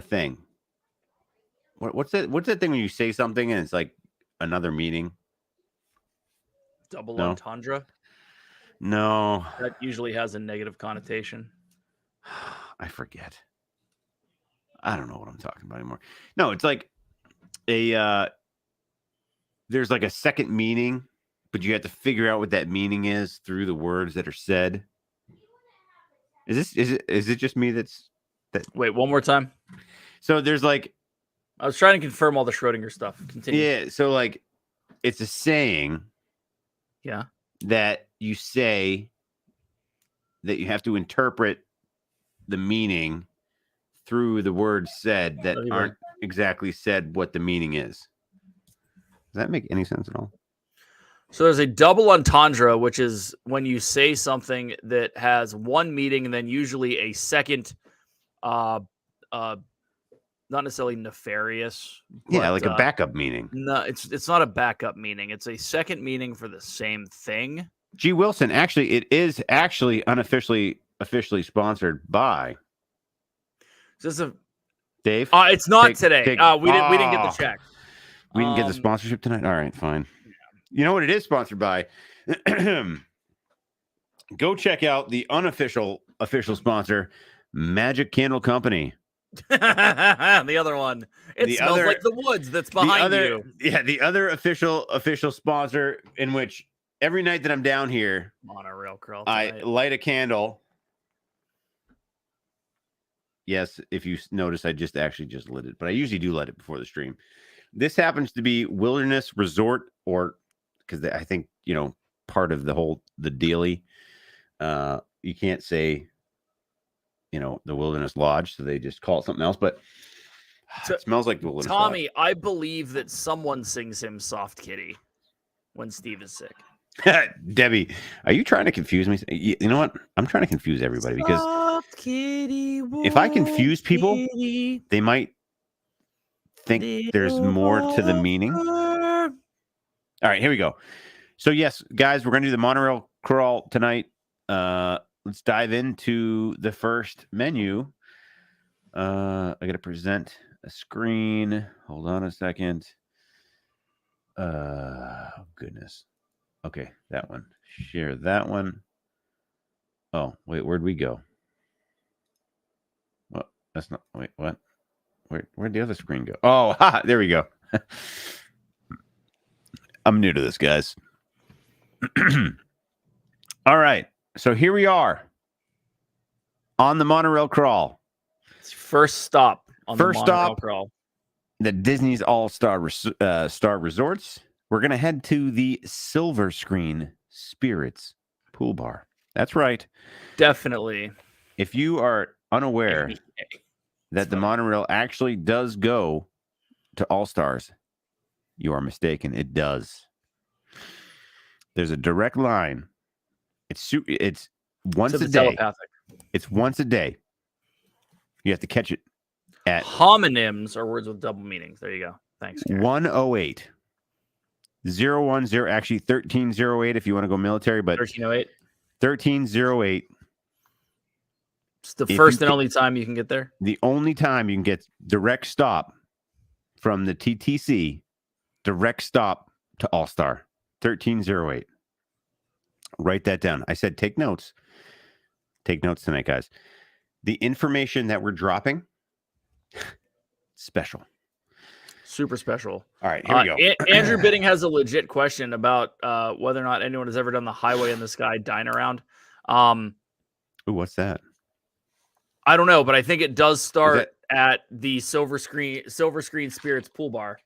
thing. What's that thing when you say something and it's like another meaning? Double entendre? No. That usually has a negative connotation. I forget. I don't know what I'm talking about anymore. No, it's like there's like a second meaning, but you have to figure out what that meaning is through the words that are said. Is it just me that? Wait, one more time. So there's like, I was trying to confirm all the Schrodinger stuff. Continue. Yeah, so like it's a saying. Yeah. That you say that you have to interpret the meaning through the words said that aren't exactly said what the meaning is. Does that make any sense at all? So there's a double entendre, which is when you say something that has one meaning and then usually a second, not necessarily nefarious. Yeah, like a backup meaning. No, it's not a backup meaning. It's a second meaning for the same thing. G. Wilson, actually, it is actually officially sponsored by. Is this Dave? It's not today. We didn't get the check. We didn't get the sponsorship tonight? All right, fine. Yeah. You know what it is sponsored by? Go check out the official sponsor, Magic Candle Company. The other one. It smells like the woods that's behind you. Yeah, the other official sponsor, in which every night that I'm down here, Monorail Crawl, I light a candle. Yes, if you notice, I just lit it, but I usually do light it before the stream. This happens to be Wilderness Resort, or because I think, part of the dealie. You can't say, the Wilderness Lodge, so they just call it something else, but it smells like the Wilderness Tommy, Lodge. I believe that someone sings him Soft Kitty when Steve is sick. Debbie, are you trying to confuse me? You know what? I'm trying to confuse everybody because kitty, if I confuse people, they might think there's more to the meaning. All right, here we go. So yes, guys, we're going to do the Monorail Crawl tonight. Let's dive into the first menu. I got to present a screen. Hold on a second. Goodness. Okay, that one. Share that one. Oh, wait, where'd we go? What? That's not. Wait, what? Where'd the other screen go? Oh, there we go. I'm new to this, guys. All right. So here we are on the Monorail Crawl. First stop on the Monorail Crawl. The Disney's All-Star Star Resorts. We're going to head to the Silver Screen Spirits Pool Bar. That's right. Definitely. If you are unaware that the monorail actually does go to All-Stars, you are mistaken. It does. There's a direct line. It's once a day. Telepathic. It's once a day. You have to catch it at homonyms or words with double meanings. There you go. Thanks. Karen. 108 010, actually 1308 if you want to go military, but 1308. 1308. It's the first and only time you can get there. The only time you can get direct stop from the TTC, direct stop to All-Star. 1308. Write that down. I said take notes. Take notes tonight, guys. The information that we're dropping, special. Super special. All right, here we go. Andrew Bidding has a legit question about whether or not anyone has ever done the Highway in the Sky dine around. Ooh, what's that? I don't know, but I think it does start at the Silver Screen Spirits Pool Bar.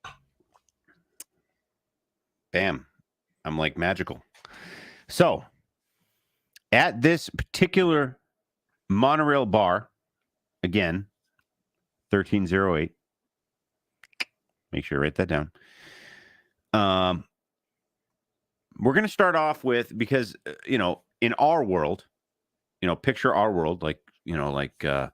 Bam. I'm like magical. So, at this particular monorail bar, again, 1308. Make sure you write that down. We're going to start off with, because, in our world, picture our world, yeah,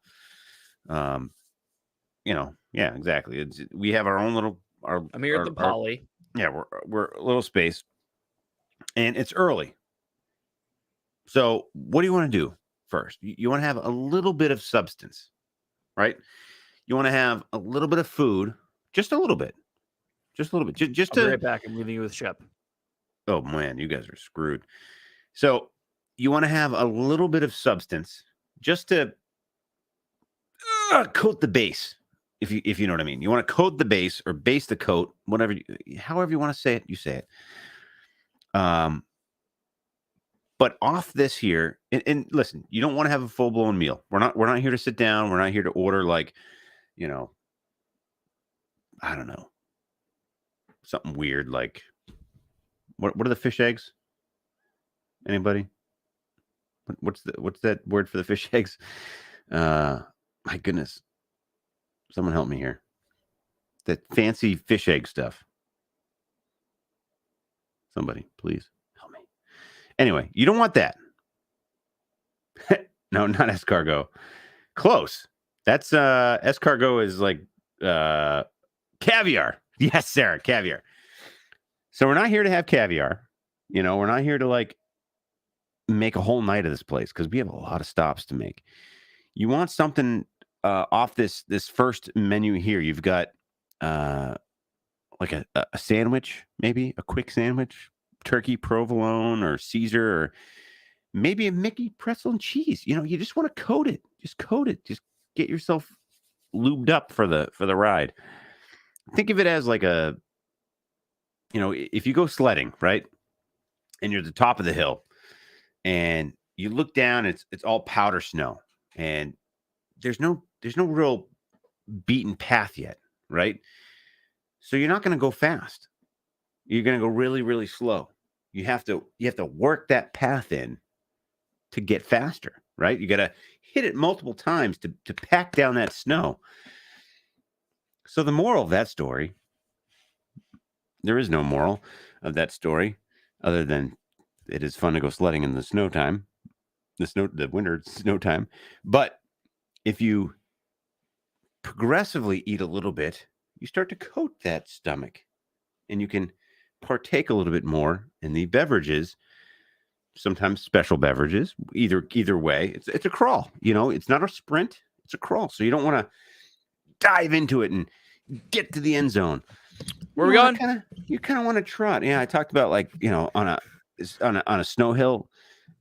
exactly. We have our own little, I'm here at the Poly. We're a little space, and it's early. So what do you want to do first? You want to have a little bit of substance, right? You want to have a little bit of food, just a little bit, just I'll be right back. I'm leaving you with Shep. Oh man, you guys are screwed. So you want to have a little bit of substance, just to coat the base, if you know what I mean. You want to coat the base or base the coat, however you want to say it, you say it. But off this here, and listen, you don't want to have a full blown meal. We're not here to sit down. We're not here to order I don't know, something weird like what are the fish eggs? Anybody? What's that word for the fish eggs? My goodness, someone help me here. That fancy fish egg stuff. Somebody, please help me. Anyway, you don't want that. No, not escargot. Close. That's escargot is like caviar. Yes, Sarah, caviar. So we're not here to have caviar. We're not here to make a whole night of this place, because we have a lot of stops to make. You want something off this first menu here. You've got like a sandwich, maybe a quick sandwich, turkey provolone or Caesar, or maybe a Mickey pretzel and cheese. You just want to coat it. Just coat it. Just get yourself lubed up for the ride. Think of it as like if you go sledding, right? And you're at the top of the hill and you look down, it's all powder snow, and there's no real beaten path yet, right? So you're not going to go fast. You're going to go really, really slow. You have to work that path in to get faster, right? You got to hit it multiple times to pack down that snow. So the moral of that story, there is no moral of that story other than it is fun to go sledding in the snow time, the winter snow time. But if you progressively eat a little bit, you start to coat that stomach, and you can partake a little bit more in the beverages, sometimes special beverages. Either way, it's a crawl. It's not a sprint, it's a crawl. So you don't want to dive into it and get to the end zone. Where are we going? You kind of want to trot. Yeah, I talked about on a snow hill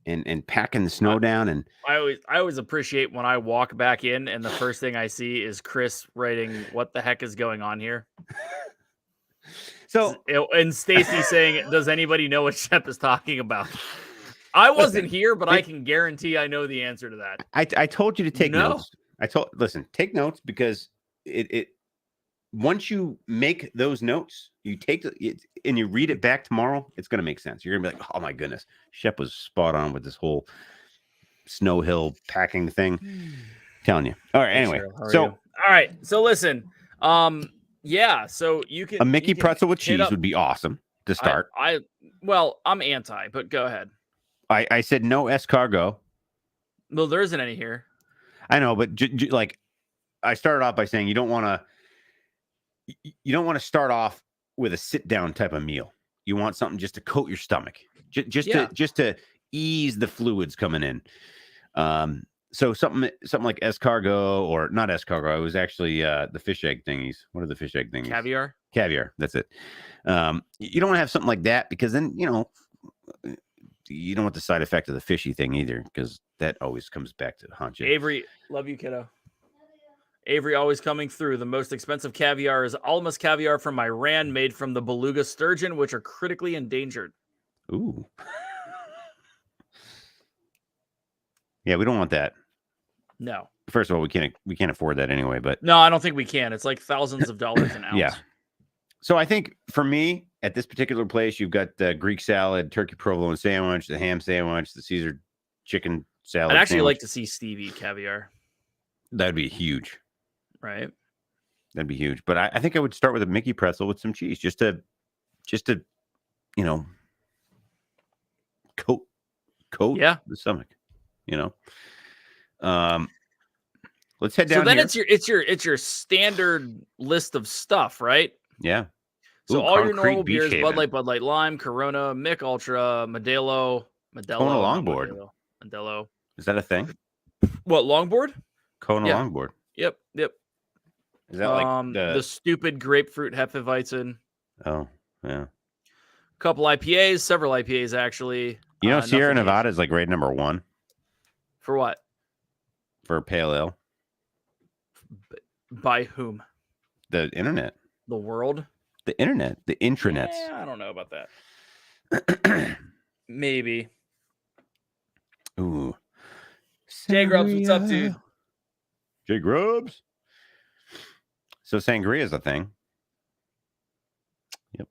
and packing the snow down. And I always appreciate when I walk back in and the first thing I see is Chris writing, "What the heck is going on here?" So and Stacy saying, "Does anybody know what Shep is talking about?" I wasn't here, but I can guarantee I know the answer to that. I told you to take notes. Take notes because it once you make those notes, you take it and you read it back tomorrow, it's going to make sense. You're going to be like, oh my goodness, Shep was spot on with this whole snow hill packing thing. Telling you. All right. Anyway, all right. So listen, yeah. So you can a Mickey pretzel with cheese would be awesome to start. I'm anti, but go ahead. I said no escargot. Well, there isn't any here. I know, but like I started off by saying you don't want to start off with a sit down type of meal. You want something just to coat your stomach, just to ease the fluids coming in. So something like escargot, or not escargot. It was actually the fish egg thingies. What are the fish egg thingies? Caviar. That's it. You don't want to have something like that because then you don't want the side effect of the fishy thing either, because that always comes back to haunt you. Avery, love you, kiddo. Avery always coming through. The most expensive caviar is Almas caviar from Iran, made from the beluga sturgeon, which are critically endangered. Ooh. Yeah, we don't want that. No. First of all, we can't afford that anyway. But no, I don't think we can. It's like thousands of dollars an ounce. Yeah. So I think for me, at this particular place, you've got the Greek salad, turkey provolone sandwich, the ham sandwich, the Caesar chicken salad. I'd actually like to see Stevie caviar. That'd be huge. Right. That'd be huge. But I think I would start with a Mickey pretzel with some cheese, just to coat the stomach. Let's head down. So then here. it's your standard list of stuff, right? Yeah. So all your normal beers: Bud Light Lime, Corona, Mick Ultra, Modelo, Kona longboard. Modelo. Is that a thing? What, longboard? Kona longboard. Yep. Is that like the stupid grapefruit Hefeweizen? Oh, yeah. A couple IPAs, several IPAs actually. Sierra Nevada is like rated number 1. For what? For pale ale. By whom? The internet. The world? The internet. The intranets. I don't know about that. Maybe. Ooh. Jay Grubbs, what's up, dude? Jay Grubbs. So sangria is a thing. Yep.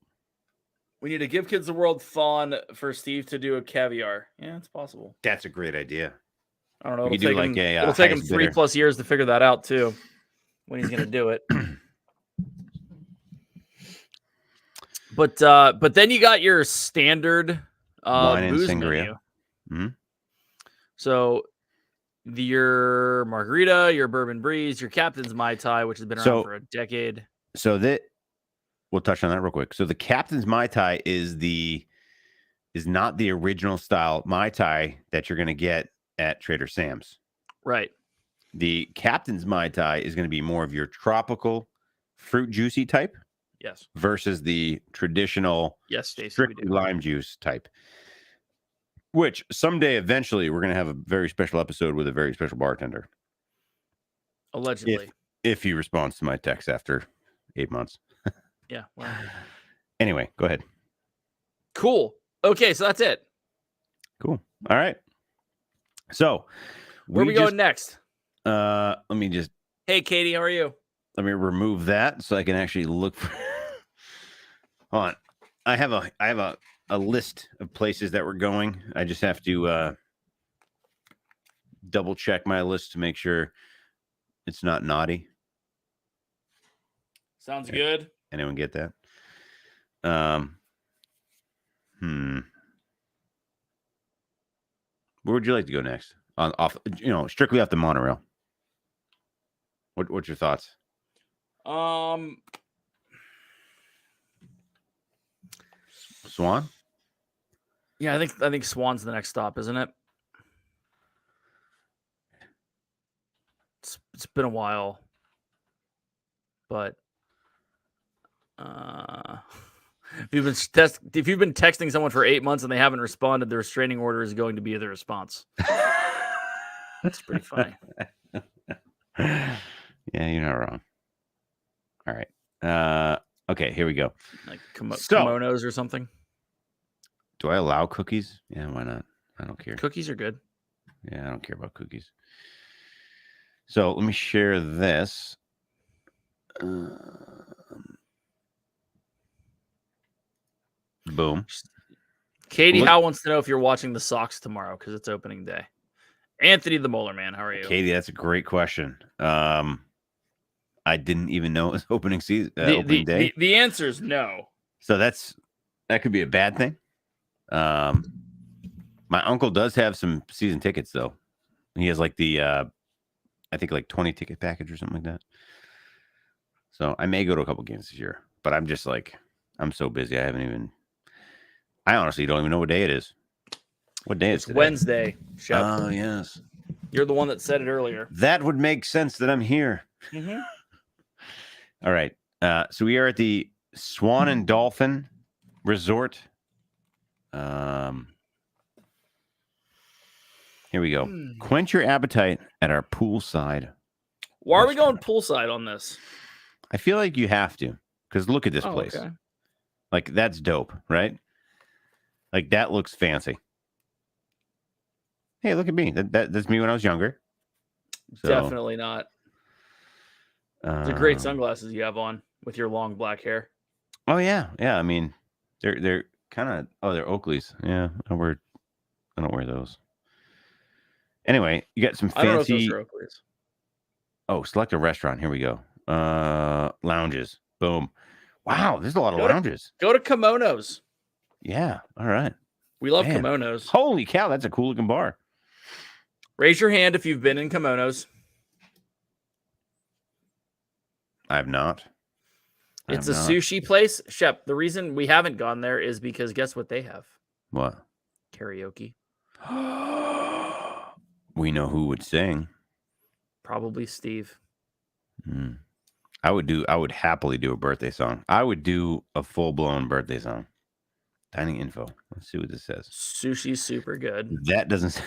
We need to give kids the world thon for Steve to do a caviar. Yeah, it's possible. That's a great idea. I don't know. It'll take him 3+ years to figure that out too, when he's going to do it. But then you got your standard wine and booze sangria. Menu. So your margarita, your bourbon breeze, your Captain's Mai Tai, which has been around for a decade. So we'll touch on that real quick. So the Captain's Mai Tai is not the original style Mai Tai that you're going to get at Trader Sam's. Right. The Captain's Mai Tai is going to be more of your tropical fruit juicy type. Yes. Versus the traditional strictly lime juice type. Which someday, eventually, we're going to have a very special episode with a very special bartender. Allegedly. If he responds to my text after 8 months. Yeah. Well. Anyway, go ahead. Cool. Okay, so that's it. Cool. All right. So, where are we going next? Let me just. Hey, Katie, how are you? Let me remove that so I can actually look for. Hold on. I have a list of places that we're going. I just have to double check my list to make sure it's not naughty. Sounds good. Anyone get that? Where would you like to go next? Strictly off the monorail. What's your thoughts? Swan? Yeah, I think Swan's the next stop, isn't it? It's been a while, but if you've been texting someone for 8 months and they haven't responded, the restraining order is going to be the response. That's pretty funny. Yeah, you're not wrong. All right. Okay, here we go. Like kimonos or something. Do I allow cookies? Yeah, why not? I don't care. Cookies are good. Yeah, I don't care about cookies. So let me share this. Boom. Katie Howe wants to know if you're watching the Sox tomorrow because it's opening day. Anthony the Molar Man, how are you? Katie, that's a great question. I didn't even know it was opening season. Opening day. The answer is no. So that could be a bad thing. My uncle does have some season tickets though. He has like the I think like 20 ticket package or something like that. So I may go to a couple games this year, but I'm just like, I'm so busy. I honestly don't even know what day it is. What day is it? It's Wednesday, Shep. Oh, yes. You're the one that said it earlier. That would make sense that I'm here. Mm-hmm. All right. So we are at the Swan and Dolphin Resort. Here we go. Quench your appetite at our poolside. Why are we going poolside on this? I feel like you have to, because look at this place. Okay. Like, that's dope, right? Like, that looks fancy. Hey, look at me. That's me when I was younger. So, definitely not. It's a great sunglasses you have on with your long black hair. Oh, yeah. Yeah, I mean, they're kind of... Oh, they're Oakleys. Yeah, I don't wear those. Anyway, you got some fancy... I don't know if those are Oakleys. Oh, select a restaurant. Here we go. Lounges. Boom. Wow, there's a lot of lounges. Go to Kimonos. Yeah, all right. We love Kimonos. Holy cow, that's a cool looking bar. Raise your hand if you've been in Kimonos. I have not. It's a sushi place. Shep, the reason we haven't gone there is because guess what they have? What? Karaoke. We know who would sing. Probably Steve. I would happily do a birthday song. I would do a full-blown birthday song. Dining info. Let's see what this says. Sushi's super good. That doesn't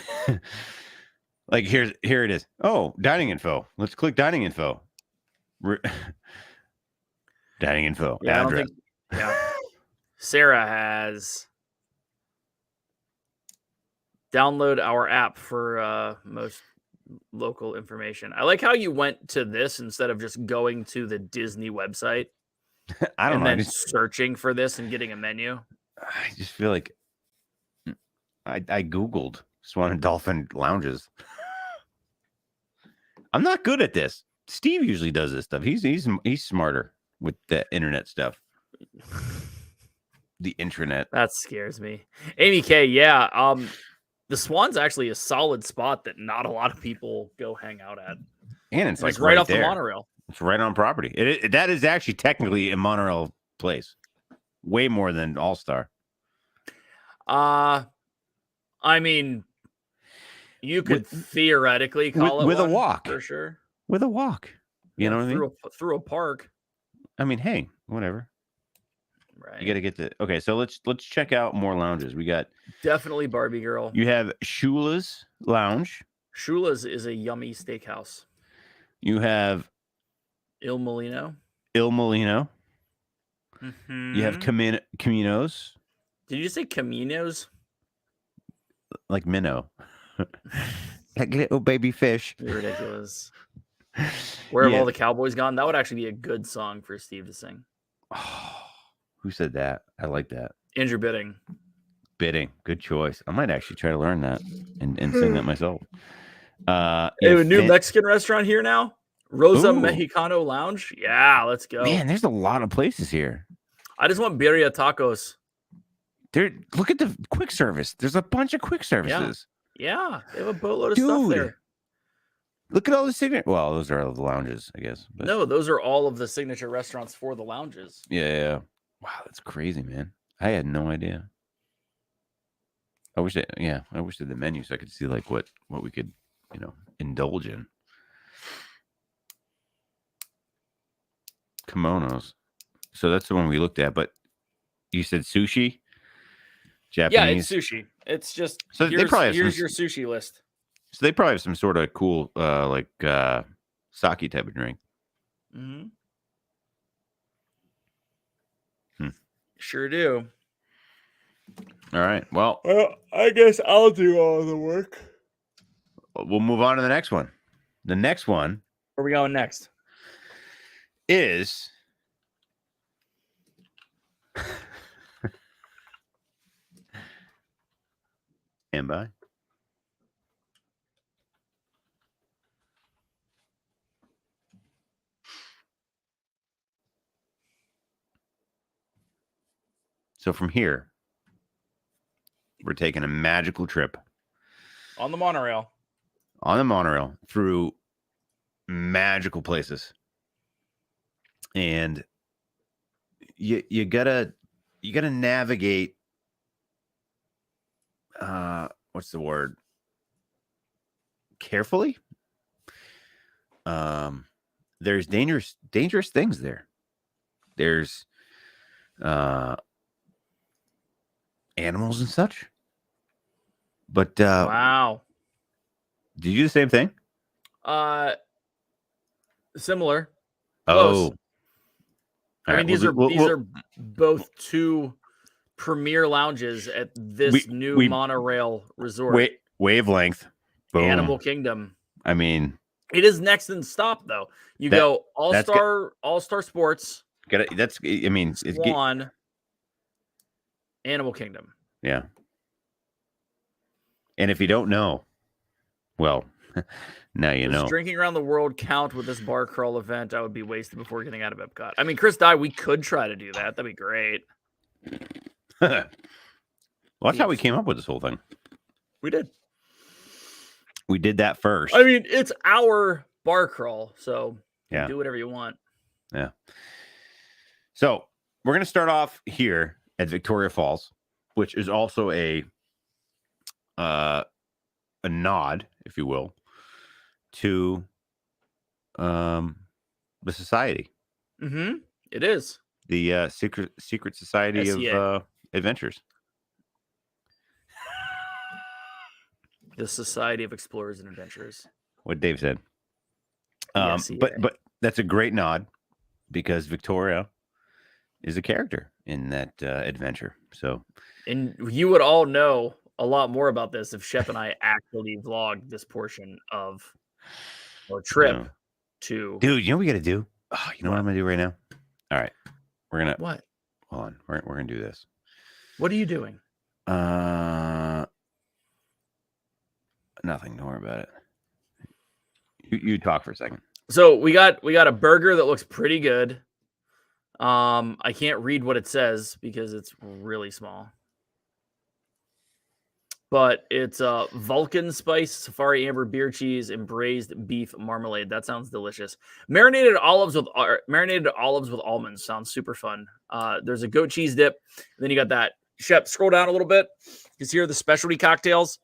like here it is. Oh, dining info. Let's click dining info. Dining info. Yeah, address. Sarah has download our app for most local information. I like how you went to this instead of just going to the Disney website. I don't know. And then searching for this and getting a menu. I just feel like I Googled Swan and Dolphin lounges. I'm not good at this. Steve usually does this stuff. He's smarter with the internet stuff. The intranet. That scares me. Amy K, yeah. The Swan's actually a solid spot that not a lot of people go hang out at. And it's like right off there. the monorail. It's right on property. That is actually technically a monorail place. Way more than All-Star. I mean, you could theoretically call it with a walk for sure. With a walk, you know what I mean? Through a park. I mean, hey, whatever. Right. You got to get the okay. So let's check out more lounges. We got definitely Barbie Girl. You have Shula's Lounge. Shula's is a yummy steakhouse. You have Il Molino. Mm-hmm. You have Caminos. Did you say Caminos? Like minnow. Like little baby fish. You're ridiculous. Where have all the cowboys gone? That would actually be a good song for Steve to sing. Oh, who said that? I like that. Andrew Bidding. Good choice. I might actually try to learn that and sing that myself. A new Mexican restaurant here now. Rosa Mexicano Lounge. Yeah, let's go. Man, there's a lot of places here. I just want birria tacos. Look at the quick service. There's a bunch of quick services. Yeah, they have a boatload of stuff there. Look at all the signature. Well, those are all the lounges, I guess. But... No, those are all of the signature restaurants for the lounges. Yeah. Wow, that's crazy, man. I had no idea. I wish that the menu so I could see like what we could, indulge in. Kimonos. So that's the one we looked at, but you said sushi? Japanese? Yeah, it's sushi. It's just so they probably have here's your sushi list. So they probably have some sort of cool sake type of drink. Mm-hmm. Sure do. All right. Well, I guess I'll do all the work. We'll move on to the next one. The next one. Where are we going next? Is stand by. So from here, we're taking a magical trip on the monorail. On the monorail through magical places, and you gotta navigate. What's the word? Carefully. There's dangerous things there. There's animals and such. But wow. Did you do the same thing? Similar. Close. I mean, these are both two premier lounges at this new monorail resort. Wavelength. Boom. Animal Kingdom. I mean, it is next in stop though. You go All-Star Sports. Swan. Animal Kingdom. Yeah. And if you don't know, well, now you know. Drinking around the world count with this bar crawl event? I would be wasted before getting out of Epcot. I mean, Chris Dye, we could try to do that. That'd be great. Well, that's how we came up with this whole thing. We did. We did that first. I mean, it's our bar crawl, so yeah, do whatever you want. Yeah. So we're gonna start off here at Victoria Falls, which is also a nod, if you will, to the society. Mm-hmm. It is the secret society of adventures. The Society of Explorers and Adventurers. What Dave said. But that's a great nod because Victoria is a character in that adventure. So, and you would all know a lot more about this if Shep and I actually vlogged this portion of our trip to. Dude, you know what we got to do? Oh, you know what I'm gonna do right now? All right, we're gonna what? Hold on, we're gonna do this. What are you doing? Nothing. Don't worry about it. You talk for a second. So we got a burger that looks pretty good. I can't read what it says because it's really small. But it's Vulcan spice, safari amber beer cheese, and braised beef marmalade. That sounds delicious. Marinated olives with almonds sounds super fun. There's a goat cheese dip. And then you got that. Shep, scroll down a little bit. Because here are the specialty cocktails.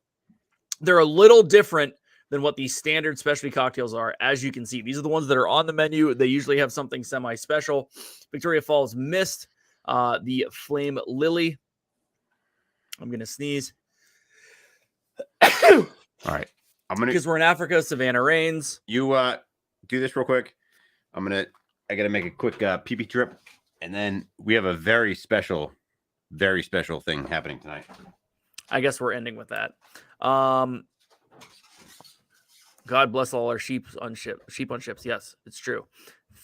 They're a little different than what these standard specialty cocktails are. As you can see, these are the ones that are on the menu. They usually have something semi-special. Victoria Falls Mist, the Flame Lily. I'm going to sneeze. All right. Because we're in Africa, Savannah Rains. You do this real quick. I got to make a quick pee-pee trip. And then we have a very special thing happening tonight. I guess we're ending with that. God bless all our sheep on ships. Yes, it's true.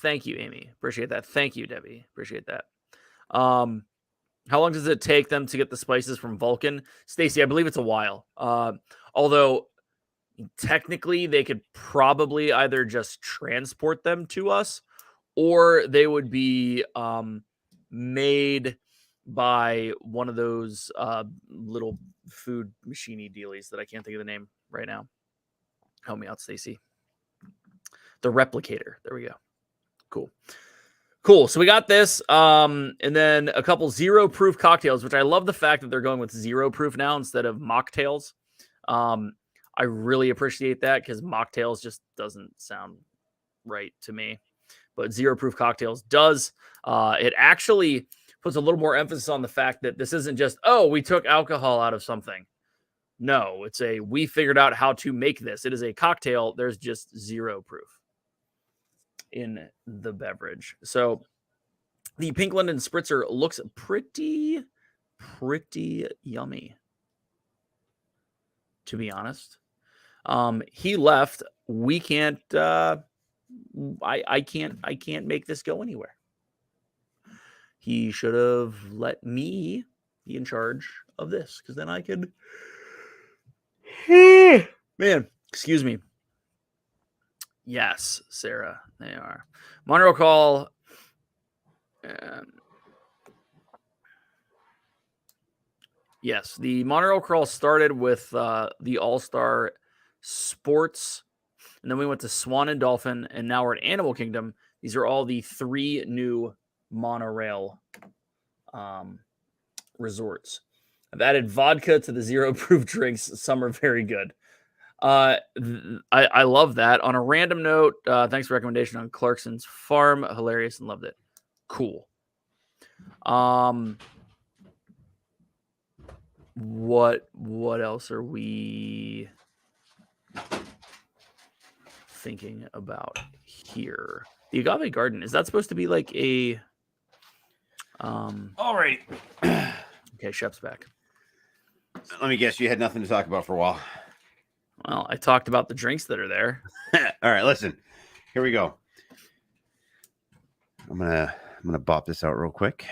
Thank you, Amy. Appreciate that. Thank you, Debbie. Appreciate that. How long does it take them to get the spices from Vulcan? Stacy, I believe it's a while. Although technically they could probably either just transport them to us or they would be made by one of those little food machine-y dealies that I can't think of the name right now. Help me out, Stacy. The Replicator. There we go. Cool. So we got this. And then a couple zero proof cocktails, which I love the fact that they're going with zero proof now instead of mocktails. I really appreciate that because mocktails just doesn't sound right to me. But zero proof cocktails does. It actually puts a little more emphasis on the fact that this isn't just, we took alcohol out of something. No, it's we figured out how to make this. It is a cocktail. There's just zero proof in the beverage. So the Pink London Spritzer looks pretty pretty yummy, to be honest. He left. We can't. I can't make this go anywhere. He should have let me be in charge of this, because then I could. Man, excuse me. Yes, Sarah, they are. Monorail Crawl. Yes, the Monorail Crawl started with the All-Star Sports, and then we went to Swan and Dolphin, and now we're at Animal Kingdom. These are all the 3 new monorail resorts. I've added vodka to the zero-proof drinks. Some are very good. I love that. On a random note, thanks for recommendation on Clarkson's Farm. Hilarious and loved it. Cool. What else are we thinking about here? The Agave Garden, is that supposed to be like a all right. Okay, Shep's back. Let me guess, you had nothing to talk about for a while. Well, I talked about the drinks that are there. All right, listen. Here we go. I'm gonna bop this out real quick.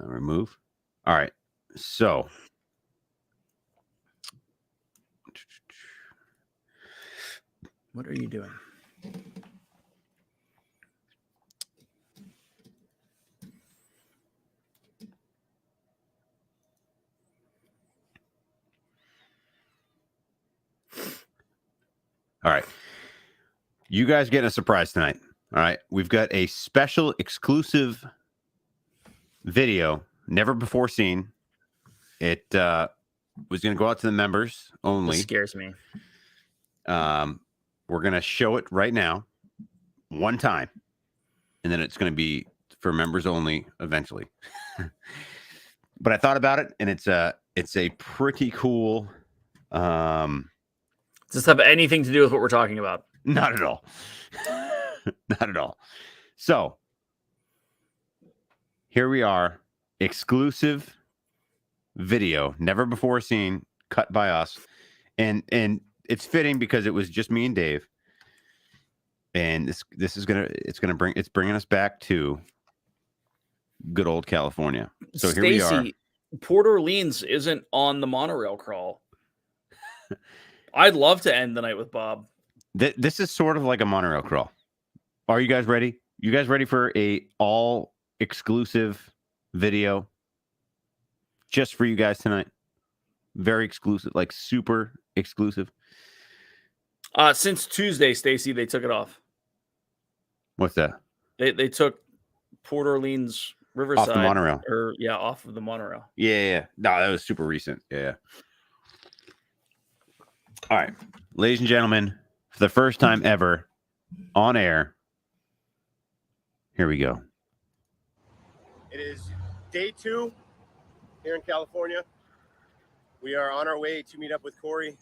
Remove. All right. So what are you doing? All right. You guys getting a surprise tonight. All right. We've got a special exclusive video, never before seen. It was going to go out to the members only. This scares me. We're going to show it right now, one time, and then it's going to be for members only eventually. But I thought about it, and it's a pretty cool. Does this have anything to do with what we're talking about? Not at all. Not at all. So here we are, exclusive video, never before seen, cut by us, and it's fitting because it was just me and Dave, and it's bringing us back to good old California. So here we are. Port Orleans isn't on the Monorail Crawl. I'd love to end the night with Bob. This is sort of like a Monorail Crawl. Are you guys ready? You guys ready for a all exclusive video just for you guys tonight? Very exclusive, like super exclusive. Since Tuesday, Stacy, they took it off. What's that? They took Port Orleans Riverside off the monorail, off of the monorail. Yeah. No, that was super recent. Yeah. All right, ladies and gentlemen, for the first time ever on air, here we go. It is day 2 here in California. We are on our way to meet up with Corey and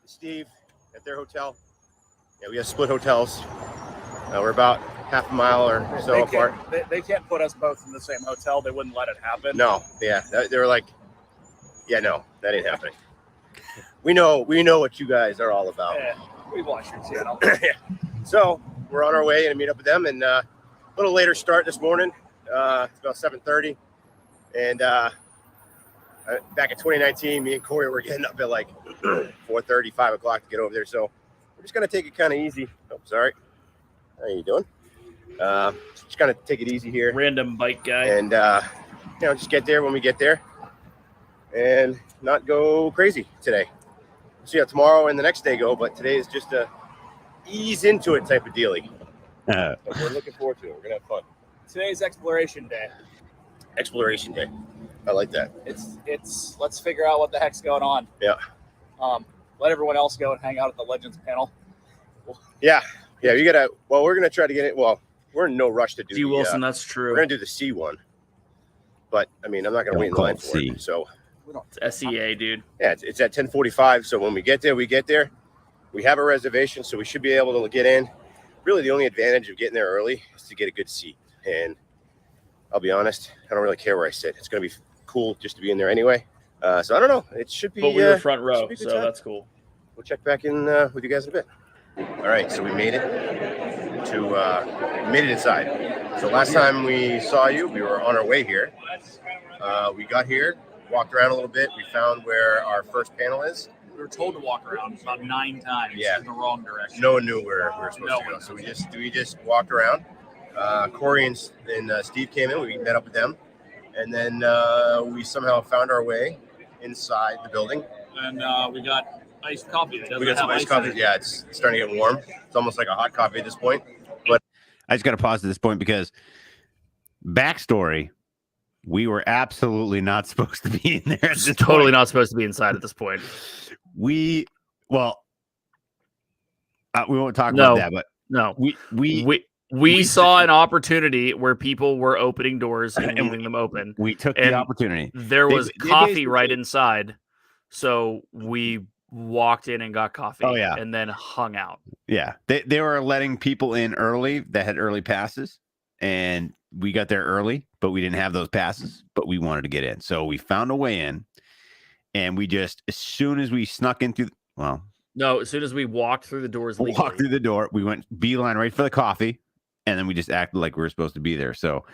Steve at their hotel. Yeah, we have split hotels. We're about half a mile or so apart. They can't put us both in the same hotel. They wouldn't let it happen. No, yeah, they were like, yeah, no, that ain't happening. We know what you guys are all about. Yeah, we watch your channel. Yeah. So we're on our way to meet up with them, and a little later start this morning. It's about 7:30, and back in 2019, me and Corey were getting up at like 4:30, 5 o'clock to get over there. So we're just gonna take it kind of easy. Oh, sorry. How you doing? Just gonna take it easy here. Random bike guy. And just get there when we get there, and not go crazy today. See how tomorrow and the next day go, but today is just a ease into it type of dealing. But we're looking forward to it. We're gonna have fun. Today's exploration day. Exploration day. I like that. It's let's figure out what the heck's going on. Yeah. Let everyone else go and hang out at the Legends panel. Yeah. You gotta. Well, we're gonna try to get it. Well, we're in no rush to do. G. Wilson, that's true. We're gonna do the C one, but I mean, I'm not gonna wait in line for it. So it's SEA, dude. Yeah, it's at 10:45. So when we get there, we have a reservation, so we should be able to get in. Really, the only advantage of getting there early is to get a good seat. And I'll be honest, I don't really care where I sit. It's gonna be cool just to be in there anyway. So I don't know. It should be. But we were front row, so so that's cool. We'll check back in with you guys in a bit. All right, so we made it inside. So last time we saw you, we were on our way here. We got here, walked around a little bit. We found where our first panel is. We were told to walk around about 9 times in the wrong direction. No one knew where we were supposed to go. So we just walked around. Corey and Steve came in. We met up with them. And then we somehow found our way inside the building. And we got iced coffee. We got some iced coffee. Yeah, it's starting to get warm. It's almost like a hot coffee at this point. But I just got to pause at this point because backstory, we were absolutely not supposed to be in there. Totally not supposed to be inside at this point. We won't talk about that, but no, we saw an opportunity where people were opening doors and leaving them open. We took the opportunity. There was coffee right inside, so we walked in and got coffee. Oh, yeah. And then hung out. Yeah, they were letting people in early that had early passes, and we got there early, but we didn't have those passes, but we wanted to get in, so we found a way in. And we just, as soon as we snuck in through, as soon as we walked through the doors, we went beeline right for the coffee, and then we just acted like we were supposed to be there. So,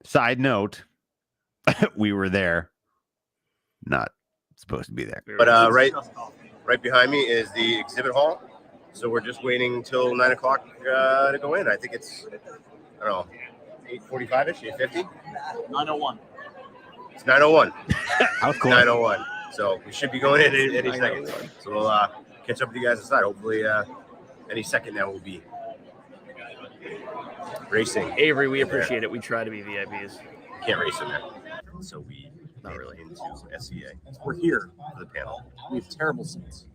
side note, we were there, not supposed to be there. But right behind me is the exhibit hall. So we're just waiting till 9 o'clock to go in. I think it's, 8:45ish, 8:50, 9:01. It's 9:01. That was cool. 9:01. So we should be going in any second. So we'll catch up with you guys inside. Hopefully, any second now we'll be racing. Avery, we appreciate it. We try to be VIPs. Can't race in there. So we not really into SCA. We're here for the panel. We have terrible seats.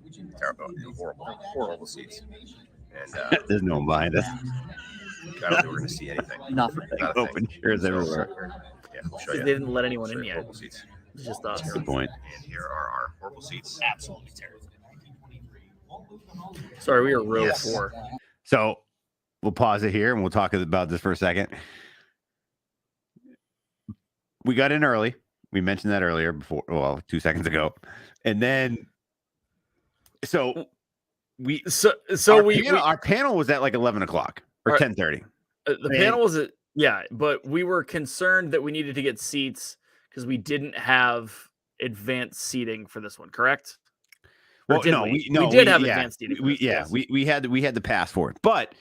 Horrible seats. And there's no one behind us. I don't think we're going to see anything. Nothing. Open chairs everywhere. Yeah, we'll show you. They didn't let anyone in yet. Horrible seats. It's just us. Good point. And here are our horrible seats. Absolutely terrible. Sorry, we were row 4. So we'll pause it here and we'll talk about this for a second. We got in early. We mentioned that earlier 2 seconds ago. And then our panel was at like 11 o'clock or 10:30. The panel was but we were concerned that we needed to get seats because we didn't have advanced seating for this one, correct? Well, we did have advanced seating. We had the pass for it, but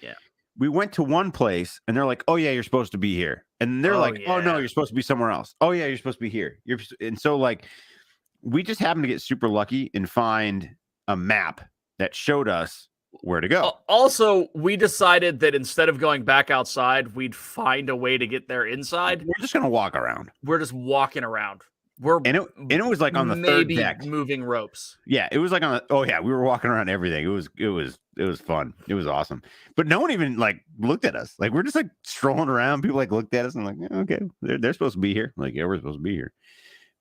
we went to one place and they're like, "Oh yeah, you're supposed to be here," and they're like, "Oh no, you're supposed to be somewhere else." "Oh yeah, you're supposed to be here." And so like we just happened to get super lucky and find a map that showed us where to go. Also, we decided that instead of going back outside, we'd find a way to get there inside. We're just gonna walk around. We're just walking around. And it was like on the third deck, moving ropes. Yeah, it was like on the. Oh yeah, we were walking around everything. It was fun. It was awesome. But no one even like looked at us. Like we're just like strolling around. People like looked at us and like, yeah, okay, they're supposed to be here. Like we're supposed to be here.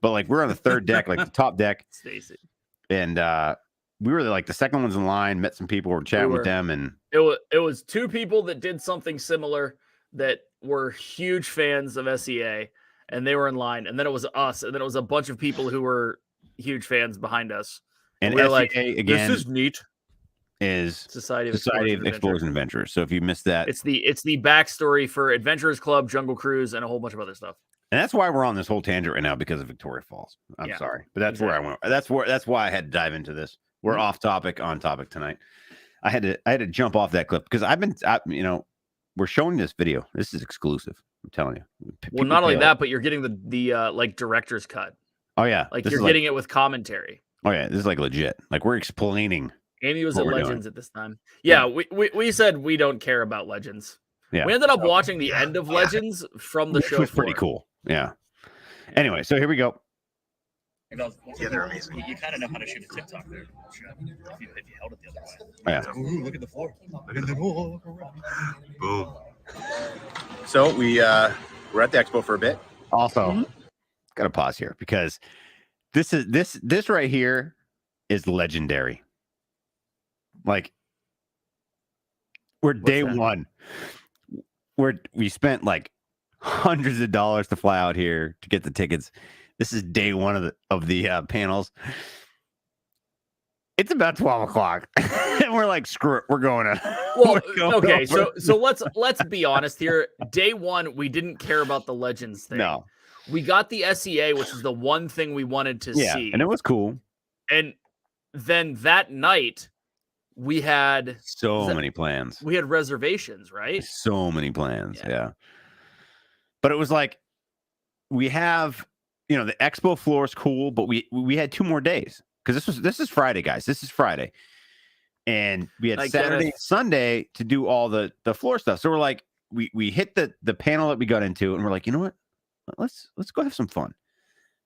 But like we're on the third deck, like the top deck. Stacy. And we were like the second ones in line. Met some people. Were chatting with them, and it was 2 people that did something similar that were huge fans of SEA. And they were in line, and then it was us, and then it was a bunch of people who were huge fans behind us. And we were like, again, "This is neat." Is Society of Explorers and Adventurers. So if you missed that, it's the backstory for Adventurers Club, Jungle Cruise, and a whole bunch of other stuff. And that's why we're on this whole tangent right now because of Victoria Falls. I'm sorry, but that's where I went. That's why I had to dive into this. We're off topic, on topic tonight. I had to jump off that clip because we're showing this video. This is exclusive. I'm telling you. Well, not only that, but you're getting the like director's cut. Oh yeah, like you're getting it with commentary. Oh yeah, this is like legit. Like we're explaining. Amy was at Legends at this time. Yeah, we said we don't care about Legends. Yeah, we ended up watching the end of Legends from the show. Which was pretty cool. Yeah. Anyway, so here we go. Yeah, they're amazing. You kind of know how to shoot a TikTok there. If you held it the other way. Yeah. Ooh, look at the floor. Look at the floor. Boom. So we're at the expo for a bit. Also, got to pause here because this right here is legendary. Like we're day one. We spent like hundreds of dollars to fly out here to get the tickets. This is day one of the panels. It's about 12 o'clock, and we're like, screw it, we're going to. Well, okay, so let's be honest here. Day one, we didn't care about the Legends thing. No, we got the SEA, which is the one thing we wanted to see, and it was cool. And then that night, we had so many plans. We had reservations, right? So many plans, yeah. But it was like we have, the expo floor is cool, but we had 2 more days. Because this is Friday, guys. This is Friday, and we had Saturday and Sunday to do all the floor stuff. So we're like, we hit the panel that we got into, and we're like, you know what? Let's go have some fun.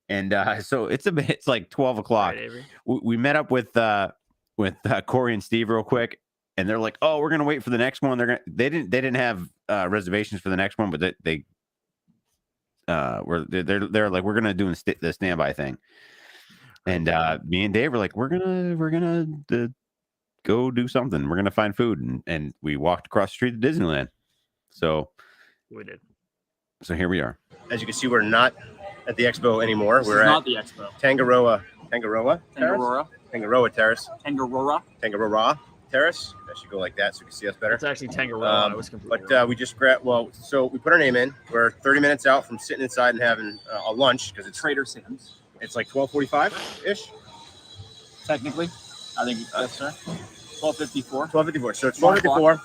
And so it's like 12 o'clock. Right, we met up with Corey and Steve real quick, and they're like, oh, we're gonna wait for the next one. They didn't have reservations for the next one, but they're like, we're gonna do the standby thing. And me and Dave were like, we're gonna go do something. We're gonna find food, and we walked across the street to Disneyland. So we did. So here we are. As you can see, we're not at the expo anymore. We're not the expo. Tangaroa Terrace. I should go like that so you can see us better. It's actually Tangaroa. I was completely wrong. We just grabbed. Well, so we put our name in. We're 30 minutes out from sitting inside and having a lunch because it's Trader Sam's. It's like 12:45 ish. Technically, I think yes, sir. 12:54. 12:54. So it's 12:54.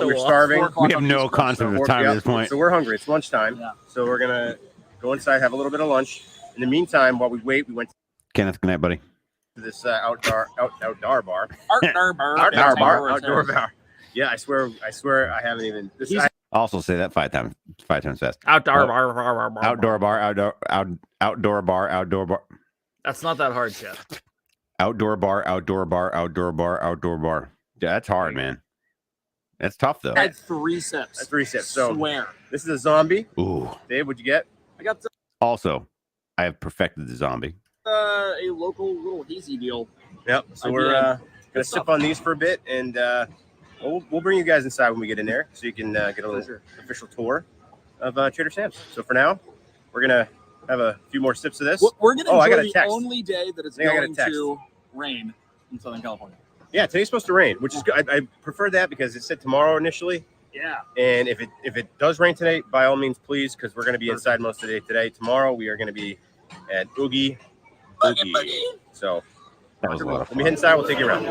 We're starving. We have no concept of time at this point. So we're hungry. It's lunchtime. Yeah. So we're gonna go inside, have a little bit of lunch. In the meantime, while we wait, we went to Kenneth, good night, buddy. To this outdoor bar. Outdoor bar. Yeah, I swear I haven't even. Also say that five times fast. Outdoor bar. Outdoor bar. That's not that hard, Chef. Outdoor bar. Yeah, that's hard, man. That's tough though. I had 3 sips. That's 3 sips. So swear. This is a zombie. Ooh. Dave, what'd you get? I got Also, I have perfected the zombie. A local little hazy deal. Yep. So we're gonna sip on these for a bit, and we'll bring you guys inside when we get in there, so you can get a little official tour of Trader Sam's. So for now, we're gonna have a few more sips of this. We're gonna enjoy the only day that it's going to rain in Southern California. Yeah, today's supposed to rain, which is good. I prefer that because it said tomorrow initially. Yeah. And if it does rain today, by all means, please, because we're going to be inside most of the day today. Tomorrow we are going to be at Oogie Boogie. So that was a lot of fun. When we head inside, we'll take you around.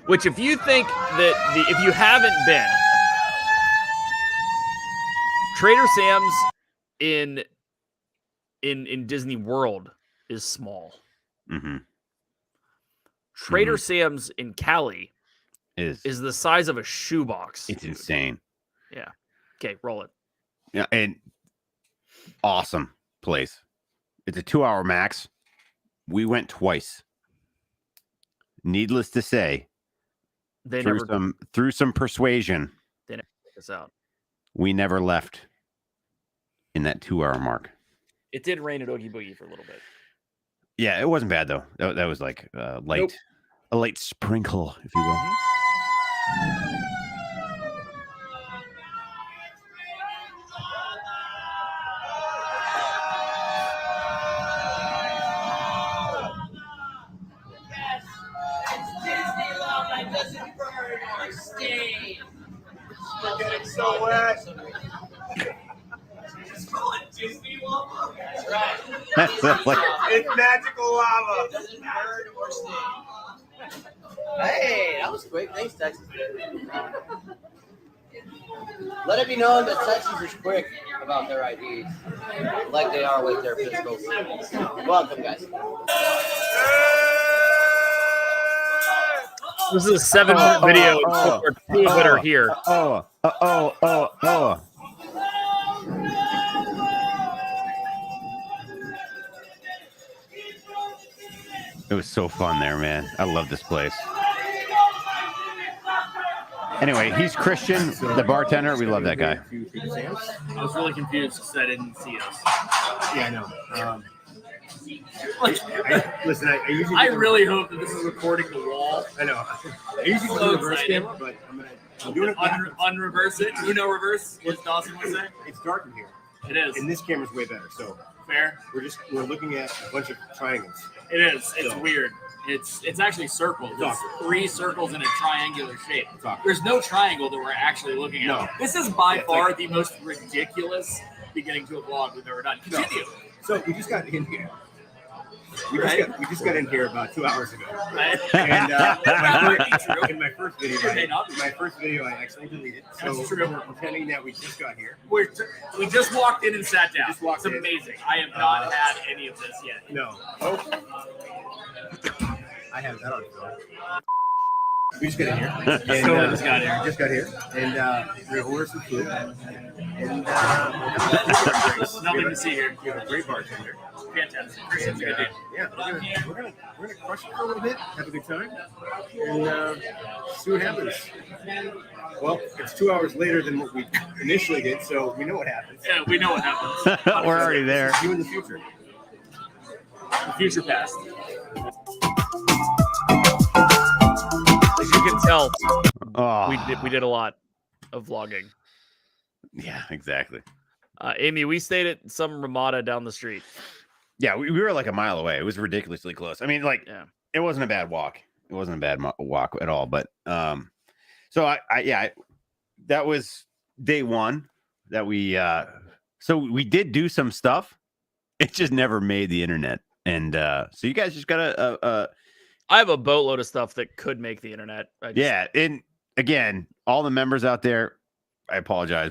Which, if you think that if you haven't been, Trader Sam's in Disney World is small. Mm-hmm. Trader Sam's in Cali is the size of a shoebox. It's insane. Yeah. Okay, roll it. Yeah, and awesome place. It's a 2-hour max. We went twice. Needless to say, through some persuasion, they never took us out. We never left in that 2-hour mark. It did rain at Oogie Boogie for a little bit. Yeah, it wasn't bad though. That was like a light sprinkle, if you will. It's so wet. Disney lava. That's right. It's magical lava. It doesn't burn or sting. Hey, that was quick. Thanks, Texas. Let it be known that Texas is quick about their IDs, like they are with their physicals. Welcome, guys. This is a 7-minute video. Two of it are here. It was so fun there, man. I love this place. Anyway, he's Christian, the bartender. We love that guy. I was really confused because I didn't see us. Yeah, I know. Listen, I usually. I really hope that this is recording the wall. I know. I usually do the reverse camera, but I'm doing it. Unreverse it. Uno reverse. What's Dawson would say? It's dark in here. It is. And this camera's way better. So fair. We're looking at a bunch of triangles. It is. It's weird. It's actually circles. It's 3 circles in a triangular shape. There's no triangle that we're actually looking at. No. This is by far the most ridiculous beginning to a vlog we've ever done. Continue. So we just got in here. We just got in here about 2 hours ago. Right. And in my first video, I actually deleted. So we're pretending that we just got here. We just walked in and sat down. It's in. Amazing. I have not had any of this yet. No. I have that on film. We just got in here. Just got here. And we're going to order some food. And nothing to see here. We have a great bartender. Fantastic. Christian's a good dude. Yeah, we're gonna crush it for a little bit, have a good time, and see what happens. Well, it's 2 hours later than what we initially did, so we know what happens. Yeah, we know what happens. We're already there. See you in the future. The future past. As you can tell, we did a lot of vlogging. Yeah, exactly. Amy, we stayed at some Ramada down the street. Yeah, we were like a mile away. It was ridiculously close. I mean, It wasn't a bad walk. It wasn't a bad walk at all. But so that was day one that we. So we did do some stuff. It just never made the internet, and so you guys just gotta. I have a boatload of stuff that could make the internet. Yeah, and again, all the members out there, I apologize.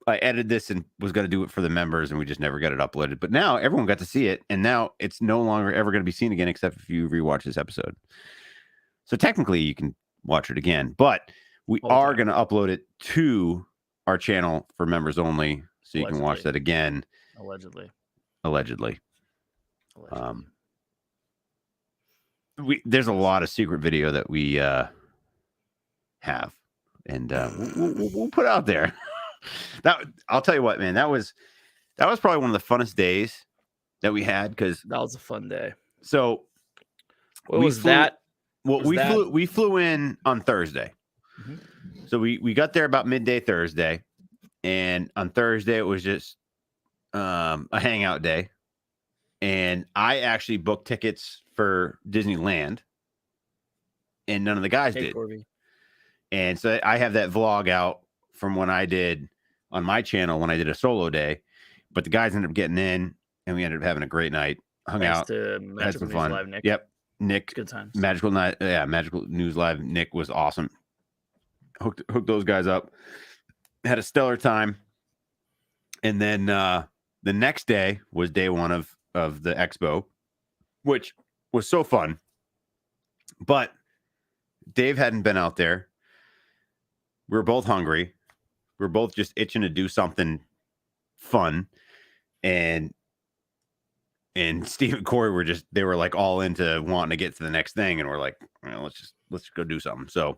I edited this and was going to do it for the members, and we just never got it uploaded. But now everyone got to see it, and now it's no longer ever going to be seen again, except if you rewatch this episode. So technically, you can watch it again, but we are going to upload it to our channel for members only, so you can watch that again. Allegedly. There's a lot of secret video that we have, and we'll put out there. That I'll tell you what, man, that was probably one of the funnest days that we had, because that was a fun day. So we flew in on Thursday. Mm-hmm. So we got there about midday Thursday, and on Thursday it was just a hangout day, and I actually booked tickets for Disneyland, and none of the guys did. Corby. And so I have that vlog out from when I did on my channel when I did a solo day, but the guys ended up getting in, and we ended up having a great night, hung out, had some fun. Live, Nick. Yep, Nick, good times. Magical Night, yeah, Magical News Live. Nick was awesome. Hooked those guys up. Had a stellar time, and then the next day was day one of the expo, which was so fun. But Dave hadn't been out there. We were both hungry. We were both just itching to do something fun. And Steve and Corey they were like all into wanting to get to the next thing. And we're like, well, let's go do something. So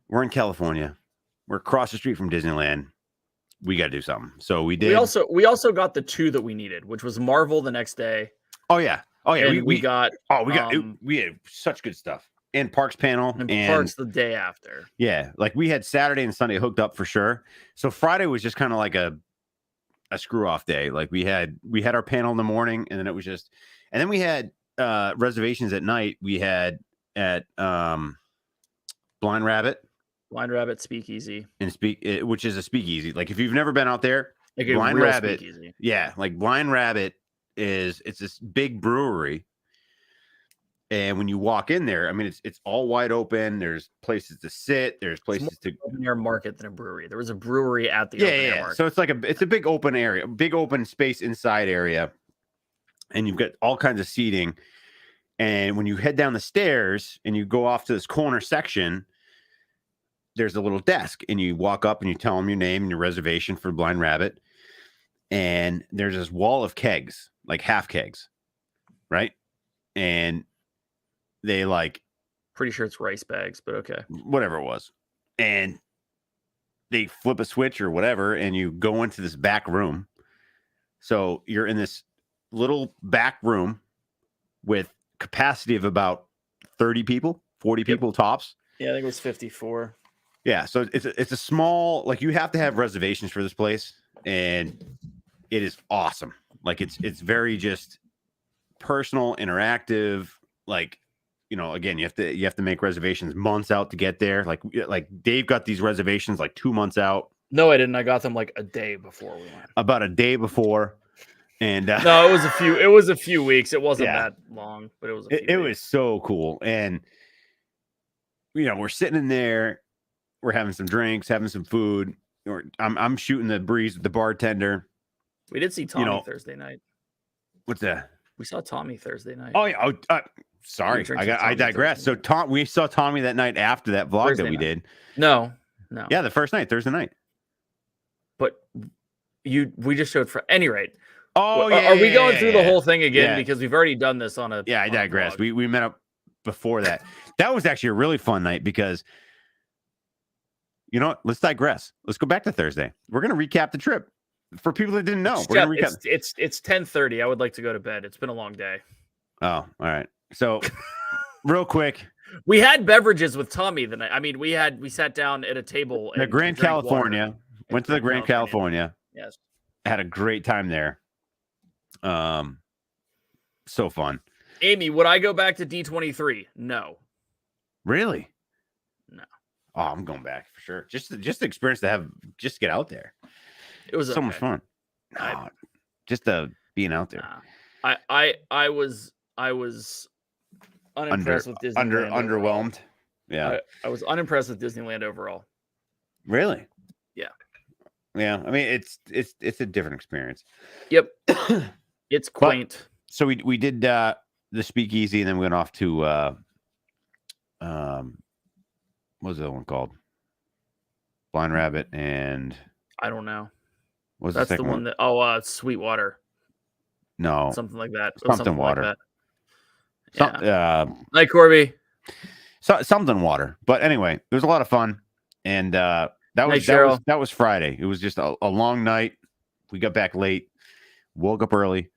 we're in California. We're across the street from Disneyland. We got to do something. So we did. We also got the 2 that we needed, which was Marvel the next day. Oh yeah. We had such good stuff. And Parks panel and Parks the day after. Yeah, like we had Saturday and Sunday hooked up for sure. So Friday was just kind of like a screw off day. Like we had our panel in the morning, and then it was just, and then we had reservations at night. We had at Blind Rabbit Speakeasy, and which is a speakeasy. Like if you've never been out there, like Blind Rabbit, speakeasy. Yeah, like Blind Rabbit it's this big brewery. And when you walk in there, I mean, it's all wide open. There's places to sit. There's places to open air market than a brewery. There was a brewery at the open air market. So it's like it's a big open area, big open space inside area, and you've got all kinds of seating. And when you head down the stairs and you go off to this corner section, there's a little desk, and you walk up and you tell them your name and your reservation for Blind Rabbit. And there's this wall of kegs, like half kegs, right? And they pretty sure it's rice bags, but okay, whatever it was. And they flip a switch or whatever, and you go into this back room. So you're in this little back room with capacity of about 30 people, 40 people tops. Yeah, I think it was 54. Yeah, so it's a small, like, you have to have reservations for this place, and it is awesome. Like, it's very just personal, interactive. Like, you know, again, you have to make reservations months out to get there. Like Dave got these reservations like 2 months out. No, I didn't. I got them like a day before we went. About a day before, and no, it was a few. It was a few weeks. It wasn't that long, but it was. It was so cool, and you know, we're sitting in there, we're having some drinks, having some food. I'm shooting the breeze with the bartender. We did see Tommy Thursday night. What's that? We saw Tommy Thursday night. Oh yeah. Sorry, I digress. So we saw Tommy that night after that vlog that we did. No. Yeah, the first night, Thursday night. But we just showed for any rate. Oh yeah. Are we going through the whole thing again? Because we've already done this on a. Yeah, I digress. We met up before that. That was actually a really fun night because. You know what? Let's digress. Let's go back to Thursday. We're going to recap the trip for people that didn't know. We're going to recap. It's 10:30. I would like to go to bed. It's been a long day. Oh, all right. So, real quick, we had beverages with Tommy the night. I mean, we sat down at a table. The Grand California. Went to the Grand California. Yes. Had a great time there. So fun. Amy, would I go back to D23? No. Really? No. Oh, I'm going back for sure. Just the experience to get out there. It was so much fun. Just being out there. I was unimpressed with Disneyland. Underwhelmed. Yeah. I was unimpressed with Disneyland overall. Really? Yeah. Yeah. I mean, it's a different experience. Yep. It's quaint. So we did the Speakeasy, and then we went off to what was the other one called? Blind Rabbit and I don't know. That's the one that Sweetwater. No, something like that. Something water. Like that. Night, Corby. Something water. But anyway, it was a lot of fun, and that was Friday. It was just a long night. We got back late, woke up early,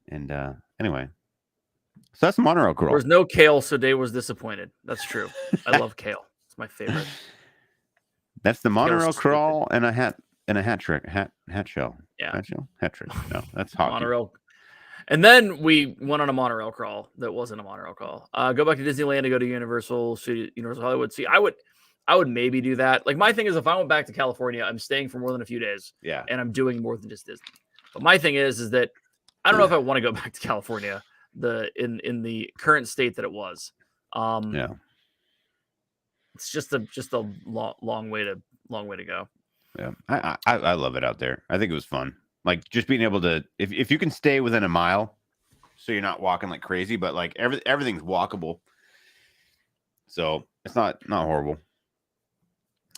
and anyway. So that's the Monorail Crawl. There was no kale, so Dave was disappointed. That's true. I love kale. It's my favorite. That's the Monorail Crawl and a hat shell. Yeah. Hat trick. No, that's hockey. Monorail. And then we went on a monorail crawl that wasn't a monorail crawl. Go back to Disneyland to go to Universal Hollywood. See, I would maybe do that. Like, my thing is, if I went back to California, I'm staying for more than a few days. Yeah. And I'm doing more than just Disney. But my thing is that I don't know if I want to go back to California in the current state that it was. Yeah. It's just a long way to go. Yeah. I love it out there. I think it was fun. Like, just being able to, if you can stay within a mile, so you're not walking like crazy, but like everything's walkable. So it's not horrible.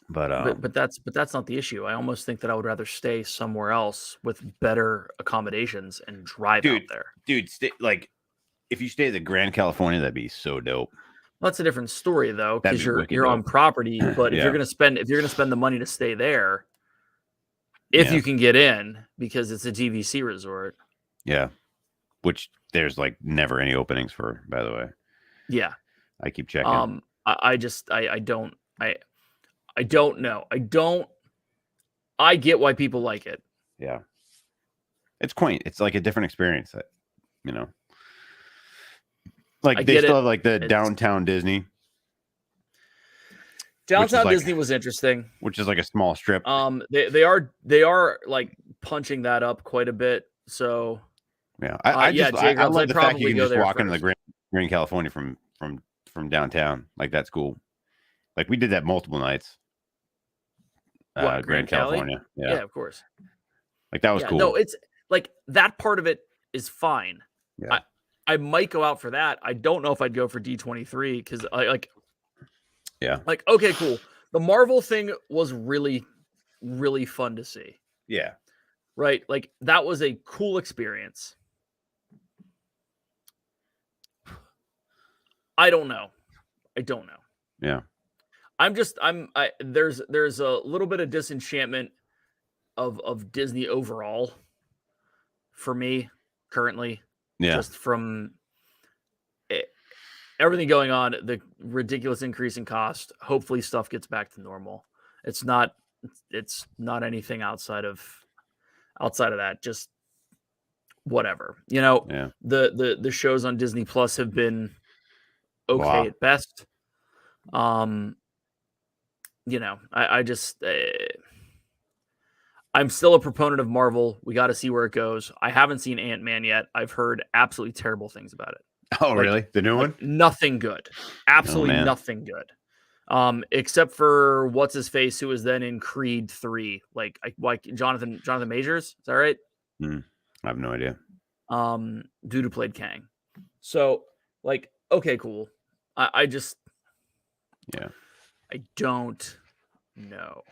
But that's not the issue. I almost think that I would rather stay somewhere else with better accommodations and drive out there. Dude, like, if you stay at the Grand California, that'd be so dope. Well, that's a different story though, because you're on property. But if you're gonna spend the money to stay there, if you can get in, because it's a GVC resort. Yeah, which there's like never any openings for, by the way. Yeah, I keep checking. I don't know. I get why people like it. Yeah, it's quaint. It's like a different experience. Like they still have like the downtown Disney. Downtown Disney was interesting, which is like a small strip. They are like punching that up quite a bit. So yeah, I love the fact you can just walk into the Grand California from downtown. Like, that's cool. Like, we did that multiple nights. Grand California. Yeah, of course. Like, that was cool. No, it's like that part of it is fine. Yeah. I might go out for that. I don't know if I'd go for D23 because okay, cool. The Marvel thing was really, really fun to see. Yeah. Right? Like, that was a cool experience. I don't know. Yeah. There's a little bit of disenchantment of Disney overall for me. currently. Yeah. Just from everything going on, the ridiculous increase in cost. Hopefully stuff gets back to normal. It's not anything outside of that. Just whatever. Yeah. The shows on Disney Plus have been okay at best. I just I'm still a proponent of Marvel. We got to see where it goes. I haven't seen Ant-Man yet. I've heard absolutely terrible things about it. Oh, really? The new one? Nothing good. Absolutely nothing good. Except for what's his face, who was then in Creed 3, like Jonathan Majors. Is that right? I have no idea. Dude who played Kang. So, okay, cool. I don't know.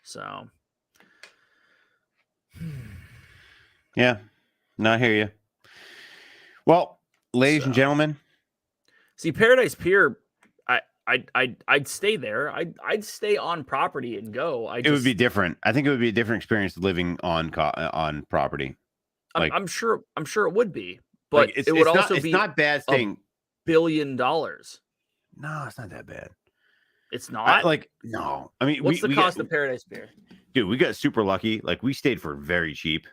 So, yeah, no, I hear you. Well, ladies and gentlemen, see, Paradise Pier, I'd stay there. I'd stay on property and go. It would be different. I think it would be a different experience living on property. I'm sure it would be, but it would also also be. It's be not bad staying. $1 billion. No, it's not that bad. It's not no. I mean, what's the cost of Paradise Pier? Dude, we got super lucky. Like, we stayed for very cheap.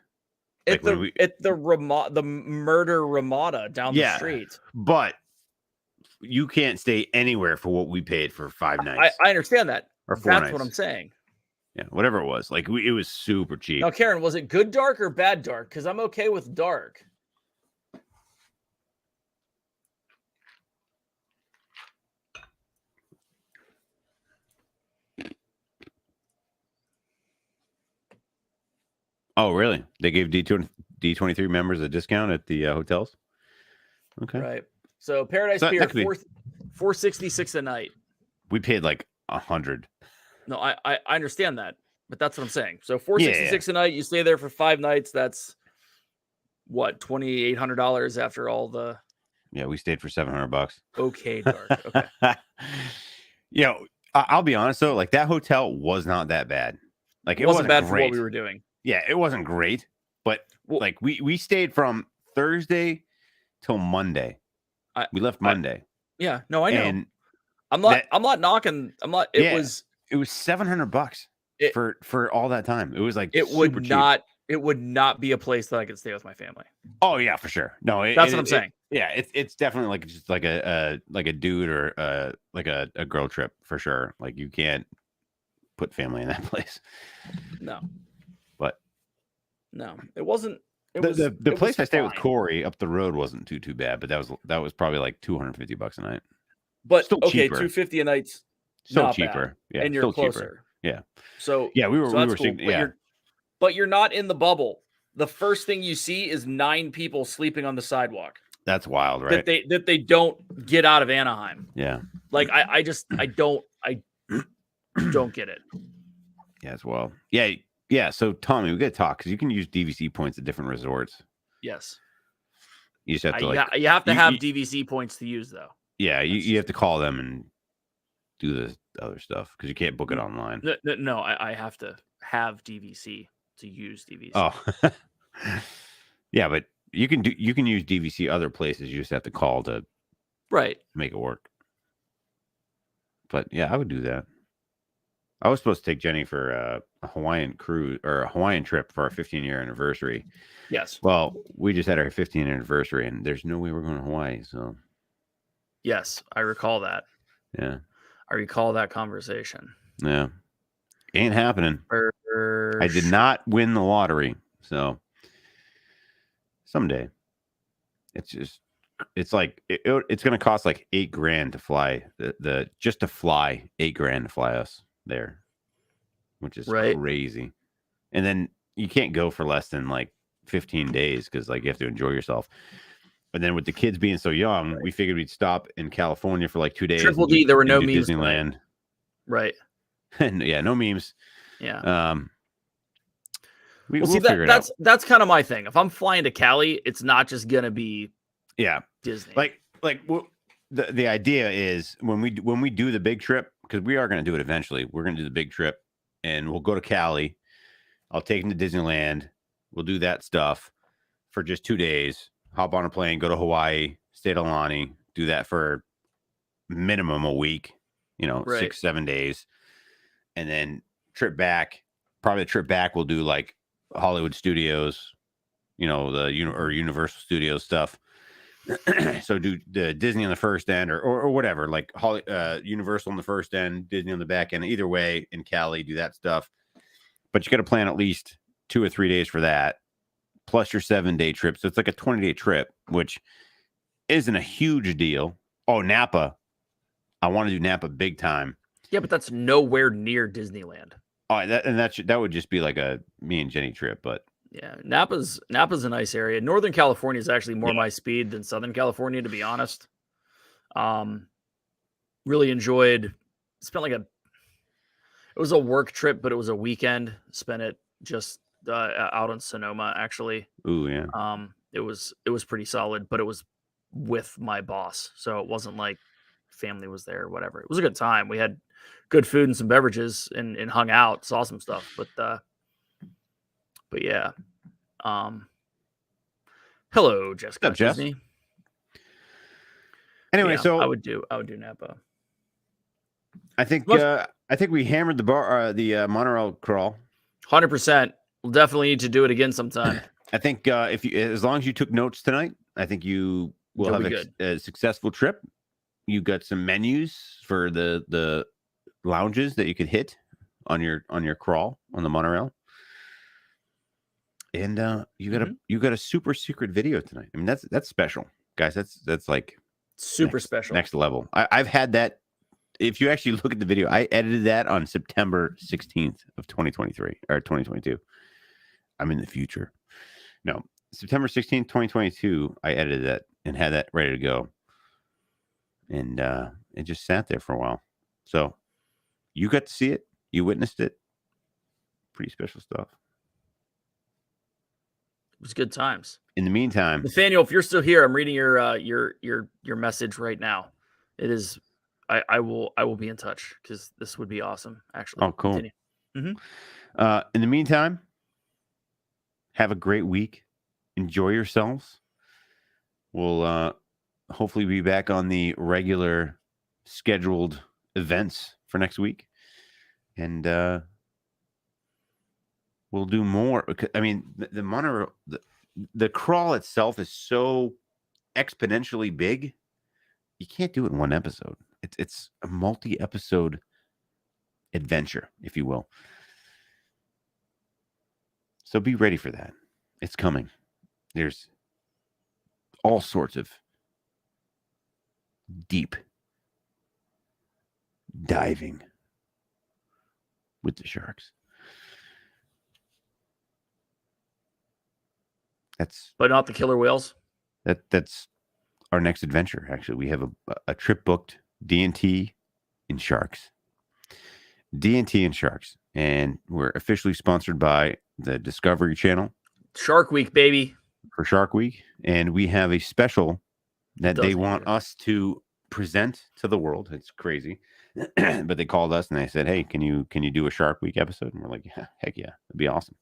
At the Murder Ramada down the street. But you can't stay anywhere for what we paid for 5 nights. I understand that. Or 4 nights. That's what I'm saying. Yeah, whatever it was. Like, it was super cheap. Now, Karen, was it good dark or bad dark? Because I'm okay with dark. Oh, really? They gave D23 members a discount at the hotels? Okay. Right. So Paradise Pier, $466 a night. We paid like $100. No, I understand that, but that's what I'm saying. So $466 a night. You stay there for 5 nights. That's what, $2,800 after all the. Yeah, we stayed for $700. Okay, dark. Okay. I'll be honest though. Like, that hotel was not that bad. Like, it wasn't bad great for what we were doing. Yeah, it wasn't great, but we stayed from Thursday till Monday. We left Monday. Yeah, no, I know. And I'm not knocking. It was $700 for all that time. It was like it would not be a place that I could stay with my family. Oh yeah, for sure. No, that's what I'm saying. It's definitely like just like a dude or like a girl trip for sure. Like, you can't put family in that place. No. But no, it wasn't. The place I stayed with Corey up the road wasn't too bad, but that was probably like $250 a night. But still okay, cheaper. $250 a night's still cheaper. Bad. Yeah, and you're closer. Cheaper. Yeah. So yeah, we were cool. But you're not in the bubble. The first thing you see is 9 people sleeping on the sidewalk. That's wild, right? That they don't get out of Anaheim. Yeah. Like I don't get it. Yeah, as well. Yeah. Yeah. So Tommy, we got to talk because you can use DVC points at different resorts. Yes. You just have to you have to have DVC points to use though. Yeah, you have to call them and do the other stuff because you can't book it online. No, I have to have DVC to use DVC. Oh, yeah, but you can use DVC other places. You just have to call to make it work. But yeah, I would do that. I was supposed to take Jenny for a Hawaiian cruise or a Hawaiian trip for our 15-year anniversary. Yes. Well, we just had our 15th anniversary, and there's no way we're going to Hawaii. So. Yes, I recall that. Yeah. I recall that conversation. Yeah. Ain't happening. I did not win the lottery. So someday it's like, it's going to cost like $8,000 to fly just to fly $8,000 to fly us there, which is crazy. And then you can't go for less than like 15 days. Cause like you have to enjoy yourself. And then with the kids being so young, we figured we'd stop in California for like 2 days. Triple D, there were no memes. Disneyland. Right. And yeah, no memes. Yeah. We'll figure it out. That's kind of my thing. If I'm flying to Cali, it's not just gonna be Disney. Like the idea is when we do the big trip, because we are going to do it eventually. We're going to do the big trip, and we'll go to Cali. I'll take them to Disneyland. We'll do that stuff. for just 2 days, hop on a plane, go to Hawaii, stay at Alani, do that for minimum a week, 6-7 days, and then trip back. Probably the trip back we'll do like Hollywood Studios, or Universal Studios stuff. So do the Disney on the first end or whatever, like Universal on the first end, Disney on the back end. Either way, in Cali, do that stuff. But you got to plan at least 2 or 3 days for that, plus your 7-day trip. So it's like a 20-day trip, which isn't a huge deal. Oh, Napa. I want to do Napa big time. Yeah, but that's nowhere near Disneyland. Oh, that would just be like a me and Jenny trip, but yeah, Napa's a nice area. Northern California is actually more my speed than Southern California, to be honest. Really enjoyed. It was a work trip, but it was a weekend. Spent it just out in Sonoma, actually. Ooh, yeah. It was pretty solid, but it was with my boss, so it wasn't like family was there or whatever. It was a good time. We had good food and some beverages and hung out, saw some stuff, but yeah. Hello, Jessica. What's up, Jess? Disney. Anyway, so I would do Napa. I think we hammered the Monorail Crawl. 100%. We'll definitely need to do it again sometime. I think as long as you took notes tonight, I think you will have a successful trip. You got some menus for the lounges that you could hit on your crawl on the monorail. And you got a super secret video tonight. I mean, that's special, guys. That's like super special, next level. I've had that. If you actually look at the video, I edited that on September 16th of 2023 or 2022. I'm in the future. No, September 16th, 2022. I edited that and had that ready to go, and it just sat there for a while. So you got to see it. You witnessed it. Pretty special stuff. It was good times. In the meantime, Nathaniel, if you're still here, I'm reading your message right now. It is, I will be in touch because this would be awesome. Actually, oh, cool. In the meantime, have a great week. Enjoy yourselves. We'll hopefully be back on the regular scheduled events for next week, and we'll do more. I mean, the monorail, the crawl itself is so exponentially big. You can't do it in one episode. It's a multi-episode adventure, if you will. So be ready for that. It's coming. There's all sorts of deep diving with the sharks. But not the killer whales. That's our next adventure. Actually, we have a trip booked. D&T and sharks. D&T and sharks, and we're officially sponsored by the Discovery Channel. Shark Week, baby. For Shark Week, and we have a special that they want us to present to the world. It's crazy, but they called us and they said, "Hey, can you do a Shark Week episode?" And we're like, "Yeah, heck yeah, that'd be awesome."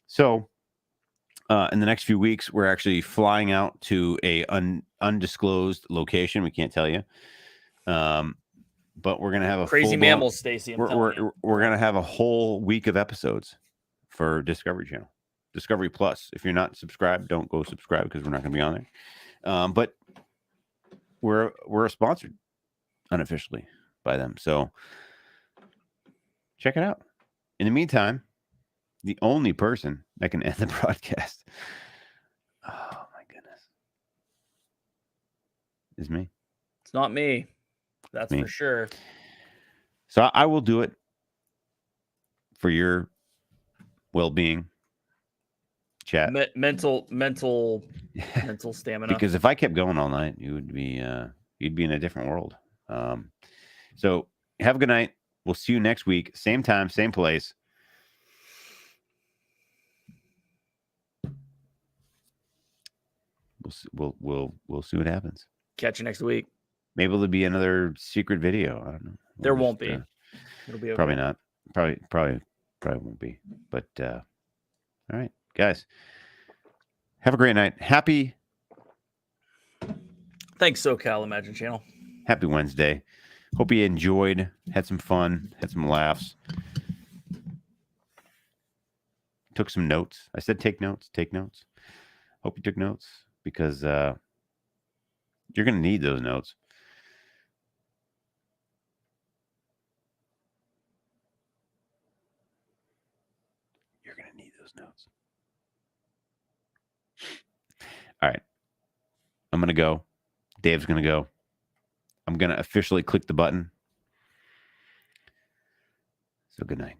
So, in the next few weeks, we're actually flying out to a undisclosed location. We can't tell you, but we're gonna have a crazy mammals, Stacy. We're gonna have a whole week of episodes for Discovery Channel. Discovery Plus. If you're not subscribed, don't go subscribe because we're not going to be on there. But we're sponsored unofficially by them, so check it out. In the meantime, the only person that can end the broadcast, oh my goodness, is me. It's not me. That's for sure. So I will do it for your well-being. Chat. Mental stamina. Because if I kept going all night, you'd be in a different world. So have a good night. We'll see you next week, same time, same place. We'll see what happens. Catch you next week. Maybe there'll be another secret video. I don't know. There won't be. It'll be okay. Probably not. Probably won't be. But all right, guys. Have a great night. Happy Thanks, SoCal Imagine Channel. Happy Wednesday. Hope you enjoyed, had some fun, had some laughs. Took some notes. I said take notes, take notes. Hope you took notes because you're going to need those notes. You're going to need those notes. All right. I'm going to go. Dave's going to go. I'm going to officially click the button. So good night.